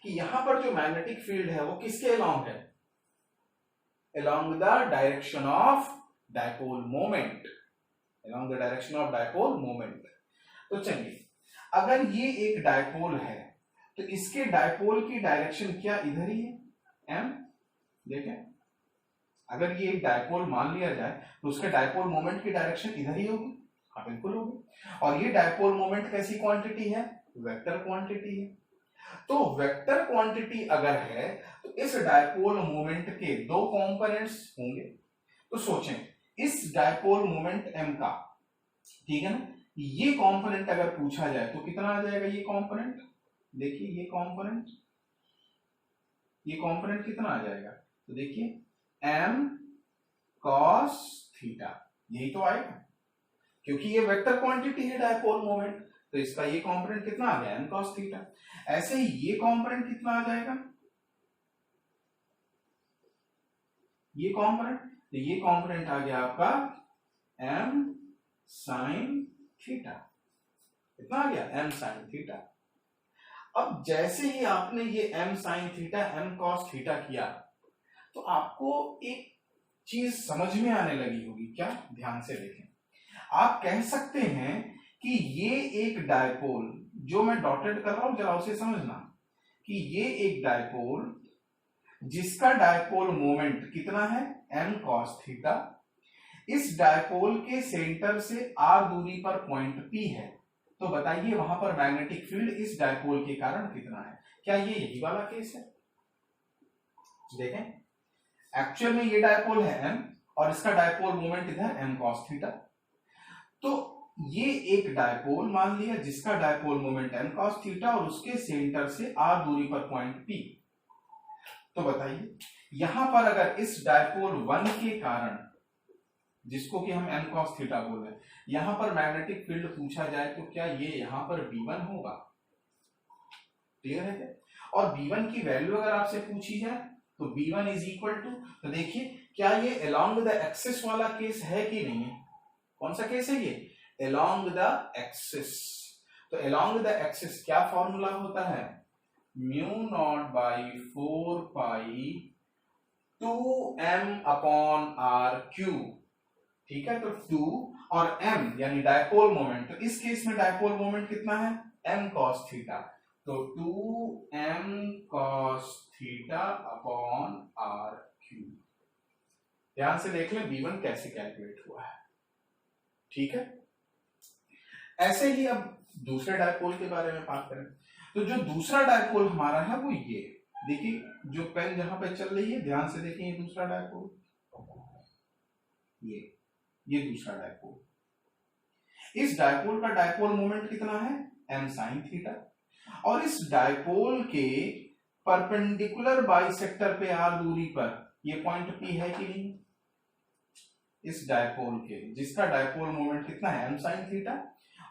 कि यहां पर जो मैग्नेटिक फील्ड है वो किसके अलोंग है? along the direction of dipole moment, along the direction of dipole moment। तो चलिए, अगर ये एक डायपोल है तो इसके डायपोल की डायरेक्शन क्या इधर ही है, m। देखें, अगर ये एक डायपोल मान लिया जाए तो उसके डायपोल मोमेंट की डायरेक्शन इधर ही होगी। हाँ बिल्कुल होगी। और ये डायपोल मोमेंट कैसी क्वांटिटी है, वेक्टर क्वांटिटी है। तो वेक्टर क्वांटिटी अगर है तो इस डायपोल मोमेंट के दो कंपोनेंट्स होंगे। तो सोचें, इस डायपोल मोमेंट m का, ठीक है ना, ये कंपोनेंट अगर पूछा जाए तो कितना आ जाएगा ये कंपोनेंट। देखिए ये कंपोनेंट कितना आ जाएगा, तो देखिए m cos थीटा, यही तो आएगा क्योंकि ये वेक्टर क्वांटिटी है डायपोल मोमेंट। तो इसका ये कंपोनेंट कितना आ गया, m cos थीटा। ऐसे ही ये कंपोनेंट कितना आ जाएगा, ये कंपोनेंट, तो ये कंपोनेंट आ गया आपका m sin थीटा। कितना आ गया, m sin थीटा। अब जैसे ही आपने ये m sin theta m cos theta किया तो आपको एक चीज समझ में आने लगी होगी। क्या, ध्यान से देखें, आप कह सकते हैं कि ये एक डायपोल, जो मैं डॉटेड कर रहा हूं जरा उसे समझना, कि ये एक डायपोल जिसका डायपोल मोमेंट कितना है, m cos थीटा, इस डायपोल के सेंटर से r दूरी पर पॉइंट P है। तो बताइए वहां पर मैग्नेटिक फील्ड इस डायपोल के कारण कितना है। क्या ये यही वाला केस है? देखें, एक्चुअल में ये डायपोल है m और इसका डायपोल मोमेंट इधर m cos थीटा। तो ये एक डायपोल मान लिया जिसका dipole moment m cos theta और उसके सेंटर से r दूरी पर पॉइंट P। तो बताइए यहां पर अगर इस डायपोल 1 के कारण, जिसको कि हम m cos थीटा बोल रहे हैं, यहां पर मैग्नेटिक फील्ड पूछा जाए तो क्या ये यहां पर V1 होगा। क्लियर है क्या? और V1 की वैल्यू अगर आपसे पूछी जाए तो V1 इज इक्वल टू, तो देखिए क्या ये अलोंग द एक्सिस वाला केस है कि नहीं है। कौन सा केस है ये, अलोंग द एक्सिस। तो अलोंग द एक्सिस क्या फॉर्मूला होता है, mu naught by 4 pi 2m upon r cube. ठीक है, तो 2 और m यानी डायपोल मोमेंट, तो इस केस में डायपोल मोमेंट कितना है, m cos थीटा। तो 2m cos theta upon r cube. ध्यान से देख लें V1 कैसे कैलकुलेट हुआ है। ठीक है, ऐसे ही अब दूसरे डायपोल के बारे में बात करें तो जो दूसरा डायपोल हमारा है वो ये, देखिए जो पेन जहां पे चल रही है, ध्यान से देखिए, ये दूसरा डायपोल, ये दूसरा डायपोल। इस डायपोल का डायपोल मोमेंट कितना है, m sin थीटा। और इस डायपोल के परपेंडिकुलर बाइसेक्टर पे r दूरी पर ये पॉइंट P है कि नहीं। इस डायपोल के, जिसका डायपोल मोमेंट कितना है, m sin थीटा,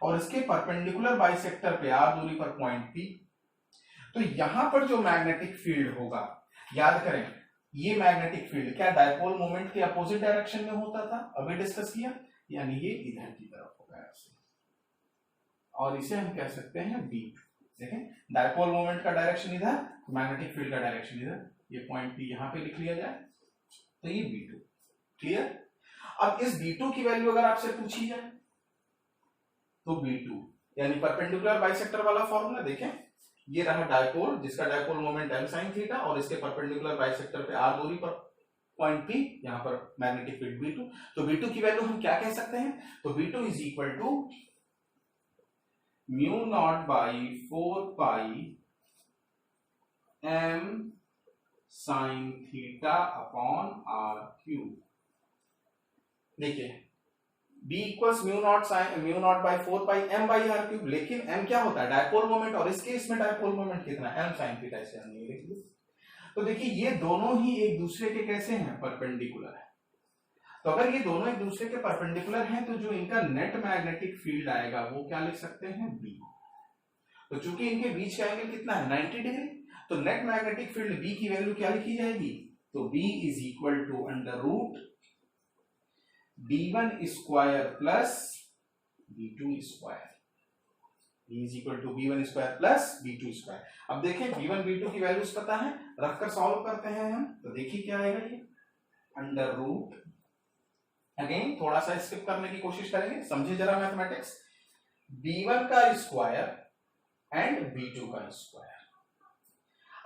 और इसके परपेंडिकुलर बाइसेक्टर पे r दूरी पर पॉइंट P। तो यहां पर जो मैग्नेटिक फील्ड होगा, याद करें ये मैग्नेटिक फील्ड क्या डायपोल मोमेंट के अपोजिट डायरेक्शन में होता था, अभी डिस्कस किया, यानी ये इधर की तरफ होगा ऐसे, और इसे हम कह सकते हैं B। देखें, डायपोल मोमेंट का डायरेक्शन इधर, मैग्नेटिक फील्ड का डायरेक्शन इधर, ये पॉइंट P यहां पे लिख लिया जाए तो ये B2। क्लियर। अब इस B2 की वैल्यू अगर आपसे पूछी जाए तो B2 यानी परपेंडिकुलर बाइसेक्टर वाला फॉर्मूला, देखें ये रहा डायपोल जिसका dipole moment m sin theta और इसके परपेंडिकुलर बाइसेक्टर पे r दूरी पर पॉइंट P, यहां पर मैग्नेटिक फील्ड B2। तो B2 की वैल्यू हम क्या कह सकते हैं, तो B2 is equal to mu naught by 4 pi m sin theta upon r cube. देखिए B equals mu naught by 4 pi m by r cube, लेकिन m क्या होता है, डायपोल मोमेंट, और इस केस में डायपोल मोमेंट कितना है, m sin थीटा, इसे हमने लिख लिया। तो देखिए ये दोनों ही एक दूसरे के कैसे हैं, परपेंडिकुलर है। तो अगर ये दोनों एक दूसरे के परपेंडिकुलर हैं तो जो इनका नेट मैग्नेटिक फील्ड आएगा वो क्या लिख सकते हैं, B। तो चूंकि इनके बीच का एंगल कितना है, 90 डिग्री, तो नेट मैग्नेटिक फील्ड B की वैल्यू क्या लिखी जाएगी, तो B is equal to under root B1 square plus B2 square. B is equal to B1 square plus B2 square. अब देखें B1 B2 की वैल्यूज पता है, रखकर सॉल्व करते हैं हम, तो देखिए क्या आएगा, ये अंडर रूट अगेन थोड़ा सा स्किप करने की कोशिश करेंगे, समझे जरा मैथमेटिक्स। b1 का स्क्वायर एंड b2 का स्क्वायर।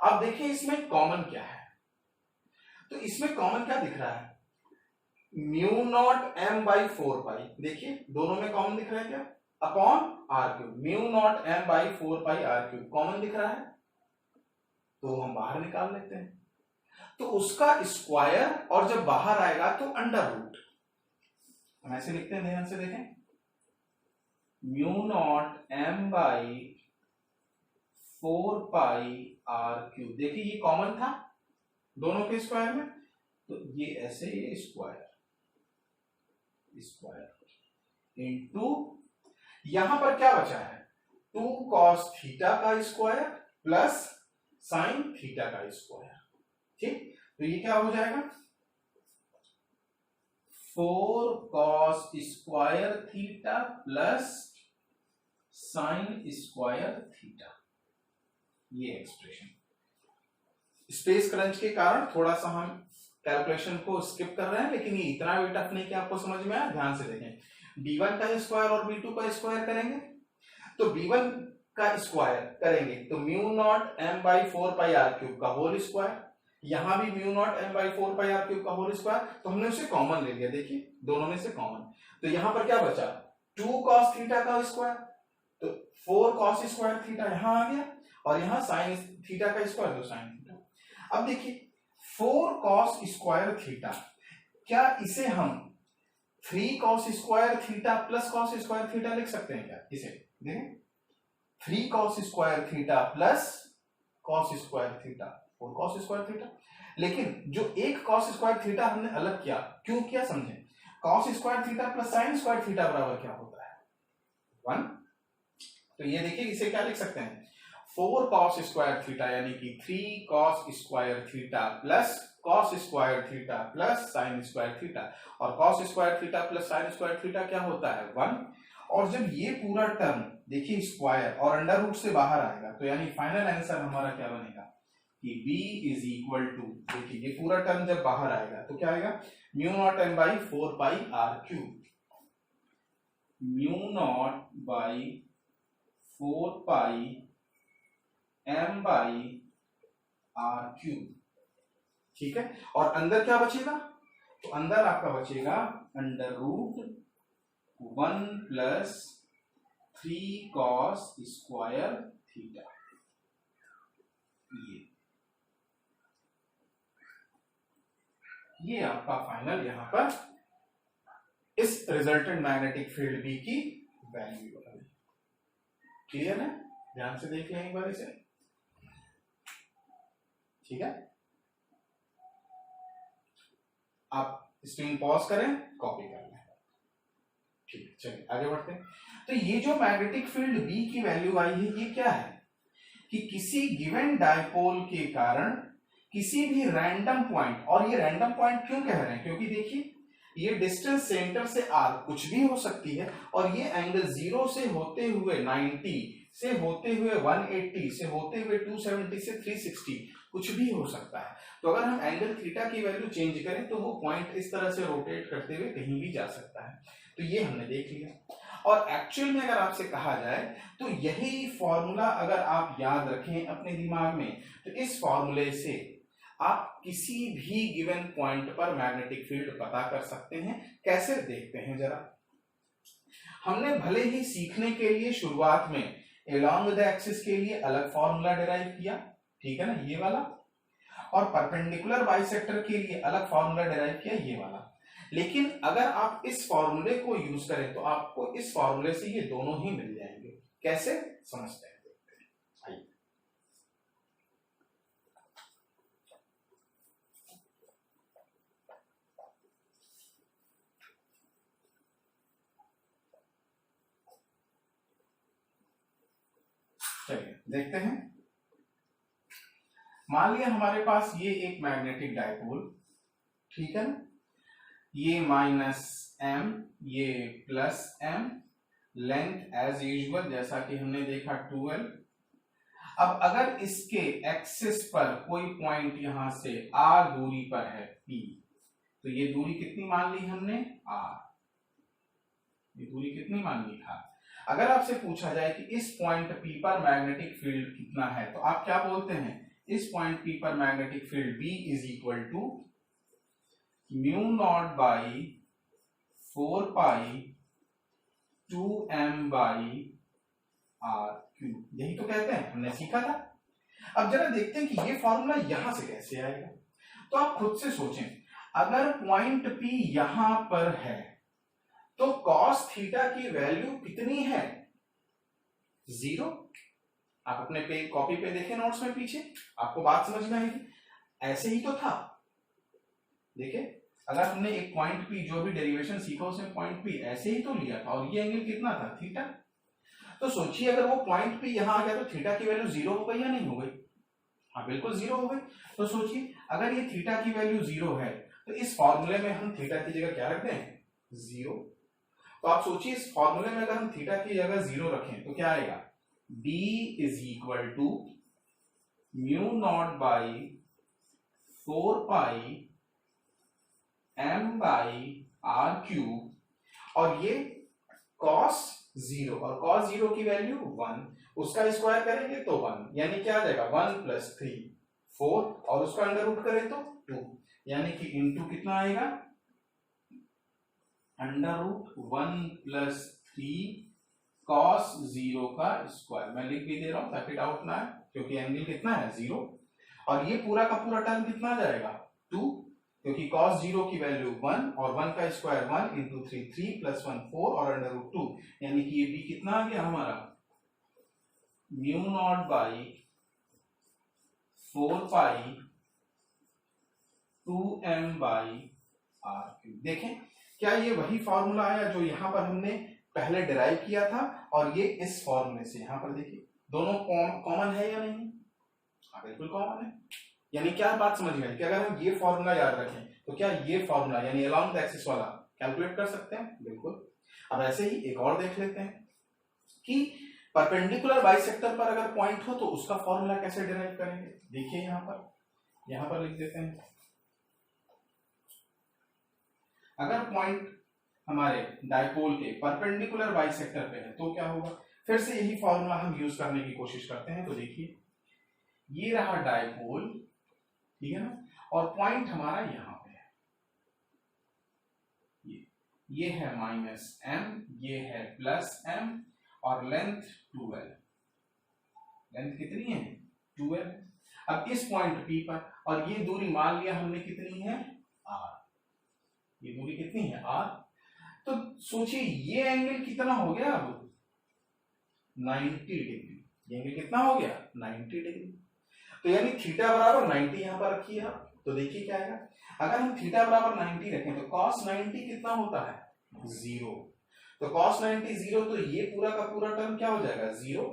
अब देखिए इसमें कॉमन क्या है, तो इसमें कॉमन क्या दिख रहा है, mu naught m by 4 pi, देखिए दोनों में कॉमन दिख रहा है क्या, upon r cube, mu naught m by 4 pi r cube common दिख रहा है, तो हम बाहर निकाल लेते हैं। तो उसका स्क्वायर और जब बाहर आएगा तो अंडर रूट, हम ऐसे लिखते हैं, ध्यान से देखें, mu naught m by 4 pi r cube, देखिए ये कॉमन था दोनों के स्क्वायर में, तो ये ऐसे ये स्क्वायर इनटू, यहां पर क्या बचा है, 2 cos थीटा का स्क्वायर प्लस साइन थीटा का स्क्वायर, ठीक, तो ये क्या हो जाएगा, 4 cos square theta plus sine square theta, ये एक्सप्रेशन। स्पेस क्रंच के कारण थोड़ा सा हम कैलकुलेशन को स्किप कर रहे हैं, लेकिन ये इतना भी टफ नहीं कि आपको समझ में आया, ध्यान से देखें। b1 का स्क्वायर और b2 का स्क्वायर करेंगे, तो b1 का स्क्वायर करेंगे तो mu naught m by 4 pi r cube का होल स्क्वायर, यहां भी mu naught m by 4 pi r cube का होल स्क्वायर, तो हमने उसे कॉमन ले लिया, देखिए दोनों में से कॉमन, तो यहां पर क्या बचा, 2 cos थीटा का स्क्वायर, तो 4 cos स्क्वायर थीटा यहां आ गया, और यहां साइन थीटा का स्क्वायर, तो साइन थीटा। अब देखिए 4 cos स्क्वायर थीटा, क्या इसे हम 3 cos square theta plus cos square theta लिख सकते हैं क्या, इसे देखें, 3 cos square theta plus cos square theta, 4 cos square theta, लेकिन जो एक cos स्क्वायर थीटा हमने अलग किया, क्यों किया समझे, cos square theta plus sine square theta बराबर क्या होता है, 1, तो ये देखिए इसे क्या लिख सकते हैं, 4 cos स्क्वायर थीटा यानी कि 3 cos square theta plus cos square theta plus sine square theta, और cos square theta plus sine square theta क्या होता है 1, और जब ये पूरा टर्म देखिए स्क्वायर और अंडर रूट से बाहर आएगा, तो यानी फाइनल आंसर हमारा क्या बनेगा कि b इज इक्वल टू, देखिए ये पूरा टर्म जब बाहर आएगा तो क्या आएगा, mu naught m by 4 pi r cube, mu naught by 4 pi m by r cube, ठीक है, और अंदर क्या बचेगा, तो अंदर आपका बचेगा अंडर रूट 1 प्लस 3 cos स्क्वायर थीटा, ये आपका फाइनल यहां पर इस रिजल्टेंट मैग्नेटिक फील्ड बी की वैल्यू है। क्लियर है, ध्यान से देख लें एक बार इसे, ठीक है, आप स्क्रीन पॉज करें, कॉपी कर लें, ठीक है, चलिए आगे बढ़ते हैं। तो ये जो मैग्नेटिक फील्ड बी की वैल्यू आई है, ये क्या है कि किसी गिवन डायपोल के कारण किसी भी रैंडम पॉइंट, और ये रैंडम पॉइंट क्यों कह रहे हैं, क्योंकि देखिए ये डिस्टेंस सेंटर से आर कुछ भी हो सकती है, और ये एंगल 0 से होते हुए 90 से होते हुए 180 से होते हुए 270 से 360 कुछ भी हो सकता है। तो अगर हम एंगल थीटा की वैल्यू चेंज करें तो वो पॉइंट इस तरह से रोटेट करते हुए कहीं भी जा सकता है, तो ये हमने देख लिया। और एक्चुअल में अगर आपसे कहा जाए तो यही फॉर्मूला अगर आप याद रखें अपने दिमाग में, तो इस फॉर्मूले से आप किसी भी गिवन पॉइंट पर मैग्नेटिक फील्ड पता कर सकते हैं। कैसे, देखते हैं जरा। हमने भले ही सीखने के लिए शुरुआत में अलोंग द एक्सिस के लिए अलग फॉर्मूला डिराइव किया, ठीक है ना, ये वाला, और परपेंडिकुलर बाइसेक्टर के लिए अलग फॉर्मूला डिराइव किया, ये वाला, लेकिन अगर आप इस फॉर्मूले को यूज करें तो आपको इस फॉर्मूले से ये दोनों ही मिल जाएंगे। कैसे, समझते हैं, देखते हैं, आइए। चलिए देखते हैं। मान लिया हमारे पास ये एक मैग्नेटिक डायपोल, ठीक है ना, ये -m, ये +m, लेंथ एज यूजुअल जैसा कि हमने देखा 12। अब अगर इसके एक्सिस पर कोई पॉइंट यहां से r दूरी पर है p, तो ये दूरी कितनी मान ली हमने, r। ये दूरी कितनी मान ली, r। अगर आपसे पूछा जाए कि इस पॉइंट P पर मैग्नेटिक फील्ड कितना है, तो आप क्या बोलते हैं, इस पॉइंट P पर magnetic field B is equal to mu naught by 4 pi 2m by r cube. यही तो कहते हैं, हमने सीखा था। अब जरा देखते हैं कि ये फॉर्मूला यहां से कैसे आएगा। तो आप खुद से सोचें, अगर पॉइंट P यहां पर है तो cos थीटा की वैल्यू कितनी है, 0। आप अपने पे कॉपी पे देखें नोट्स में पीछे, आपको बात समझ में आएगी। ऐसे ही तो था, देखिए अगर हमने एक पॉइंट P, जो भी डेरिवेशन सीखा उसमें पॉइंट P ऐसे ही तो लिया था, और ये एंगल कितना था, थीटा। तो सोचिए अगर वो पॉइंट P यहां आ गया तो थीटा की वैल्यू 0 हो गई या नहीं हो गई, हाँ बिल्कुल 0 हो गई। तो सोचिए अगर ये थीटा की वैल्यू 0 है तो इस फॉर्मूले में हम थीटा की जगह क्या रख दें, 0। तो आप सोचिए इस फॉर्मूले में अगर हम थीटा की जगह 0 रखें तो क्या आएगा, b is equal to mu naught by 4 pi m by r cube, और ये cos 0, और cos 0 की वैल्यू 1, उसका स्क्वायर करेंगे तो 1, यानी क्या आ जाएगा 1 प्लस 3 4, और उसका अंडर रूट करें तो 2, यानी कि इंटू कितना आएगा, अंडर रूट 1 प्लस 3 cos 0 का स्क्वायर। मैं लिख भी दे रहा हूं ताकि डाउट ना आए, क्योंकि एंगल कितना है 0, और ये पूरा का पूरा टर्म कितना आ जाएगा 2, क्योंकि cos 0 की वैल्यू 1 और 1 का स्क्वायर 1 इंटू 3 3 प्लस 1 4 और अंडर रूट 2, यानी कि ये भी कितना आ गया हमारा, mu naught by 4 pi 2m by r cube. देखें क्या ये वही फॉर्मूला आया जो यहां पर हमने पहले डिराइव किया था, और ये इस फॉर्मूले से, यहां पर देखिए दोनों कॉमन है या नहीं, हाँ बिल्कुल कॉमन है। यानी क्या बात समझ में आई कि अगर हम ये फॉर्मूला याद रखें तो क्या ये फॉर्मूला यानी अलोंग द एक्सिस वाला कैलकुलेट कर सकते हैं, बिल्कुल। अब ऐसे ही एक और देख लेते हैं कि परपेंडिकुलर बाइसेक्टर पर अगर पॉइंट हो तो उसका फॉर्मूला कैसे डिराइव करेंगे। देखिए यहां पर लिख देते हैं, अगर पॉइंट हमारे डायपोल के परपेंडिकुलर बाइसेक्टर पे है तो क्या होगा, फिर से यही फॉर्मूला हम यूज करने की कोशिश करते हैं। तो देखिए ये रहा डायपोल, ठीक है ना, और पॉइंट हमारा यहां पे है, ये है -m, ये है +m, और लेंथ 12, लेंथ कितनी है 12। अब इस पॉइंट P पर, और ये दूरी मान लिया हमने कितनी है r, ये दूरी कितनी है r। तो सोचिए ये एंगल कितना हो गया अब 90 डिग्री, ये एंगल कितना हो गया 90 डिग्री। तो यानी थीटा बराबर 90 यहां पर रखिए आप, तो देखिए क्या आएगा, अगर हम थीटा बराबर 90 रखें तो cos 90 कितना होता है 0, तो cos 90 0, तो ये पूरा का पूरा टर्म क्या हो जाएगा 0,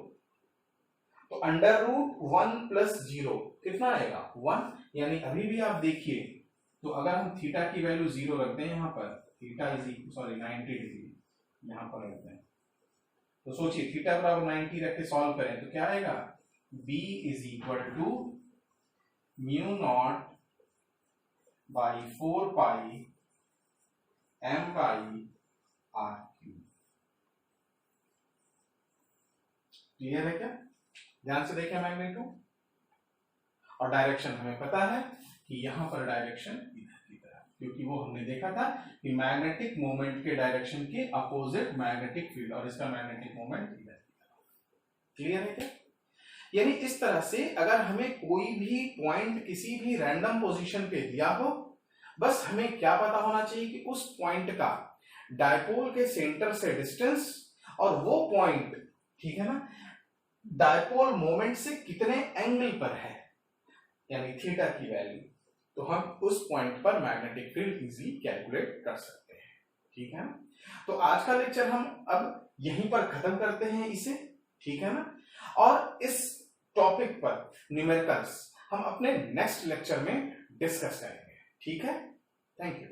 तो अंडर रूट 1 प्लस 0 कितना आएगा 1, यानी अभी भी आप देखिए, तो अगर हम थीटा की वैल्यू 0 रखते हैं यहाँ पर, थीटा इज 90 डिग्री यहां पर रखते हैं, तो सोचिए थीटा बराबर 90 रख के सॉल्व करें तो क्या आएगा, b is equal to mu naught by 4 pi m by r cube. Clear है क्या, ध्यान से देखें मैग्नीट्यूड, और डायरेक्शन हमें पता है कि यहां पर डायरेक्शन इधर की तरह, क्योंकि वो हमने देखा था कि मैग्नेटिक मोमेंट के डायरेक्शन के अपोजिट मैग्नेटिक फील्ड, और इसका मैग्नेटिक मोमेंट इधर की तरह। क्लियर है क्या, यानी इस तरह से अगर हमें कोई भी पॉइंट किसी भी रैंडम पोजीशन पे दिया हो, बस हमें क्या पता होना चाहिए कि उस पॉइंट का डायपोल के सेंटर से डिस्टेंस, और वो पॉइंट, ठीक है ना, डायपोल मोमेंट से कितने एंगल पर है, यानी थीटा की वैल्यू, तो हम उस पॉइंट पर मैग्नेटिक फील्ड इजीली कैलकुलेट कर सकते हैं। ठीक है ना, तो आज का लेक्चर हम अब यहीं पर खत्म करते हैं इसे, ठीक है ना, और इस टॉपिक पर न्यूमेरिकल्स हम अपने नेक्स्ट लेक्चर में डिस्कस करेंगे। ठीक है, थैंक यू।